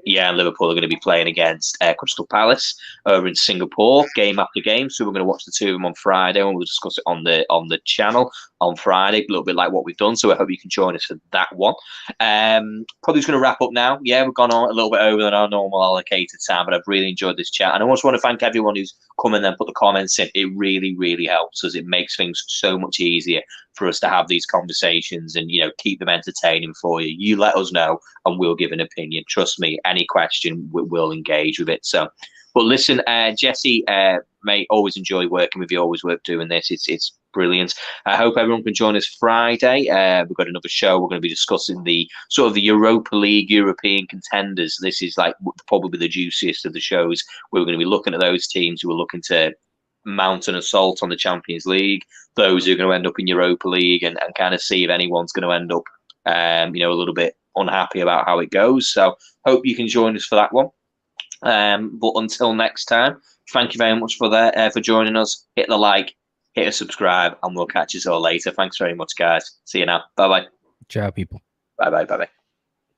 Yeah, and Liverpool are going to be playing against Crystal Palace over in Singapore, game after game. So we're going to watch the 2 of them on Friday, and we'll discuss it on the channel on Friday, a little bit like what we've done. So I hope you can join us for that one. Probably just going to wrap up now. Yeah, we've gone on a little bit over than our normal allocated time, but I've really enjoyed this chat. And I also want to thank everyone who's come in and put the comments in. It really, really helps us. It makes things so much easier for us to have these conversations and, keep them entertaining for you. You let us know and we'll give an opinion. Trust me, any question, we'll engage with it. So, but listen, Jesse, mate, always enjoy working with you, always work doing this. It's brilliant. I hope everyone can join us Friday. We've got another show. We're going to be discussing the sort of the Europa League European contenders. This is like probably the juiciest of the shows. We're going to be looking at those teams who are looking to mount an assault on the Champions League, those who are going to end up in Europa League, and kind of see if anyone's going to end up, a little bit unhappy about how it goes. So hope you can join us for that one. But until next time, thank you very much for joining us. Hit the like, hit a subscribe, and we'll catch you all later. Thanks very much, guys. See you now. Bye bye. Ciao, people. Bye bye. Bye bye.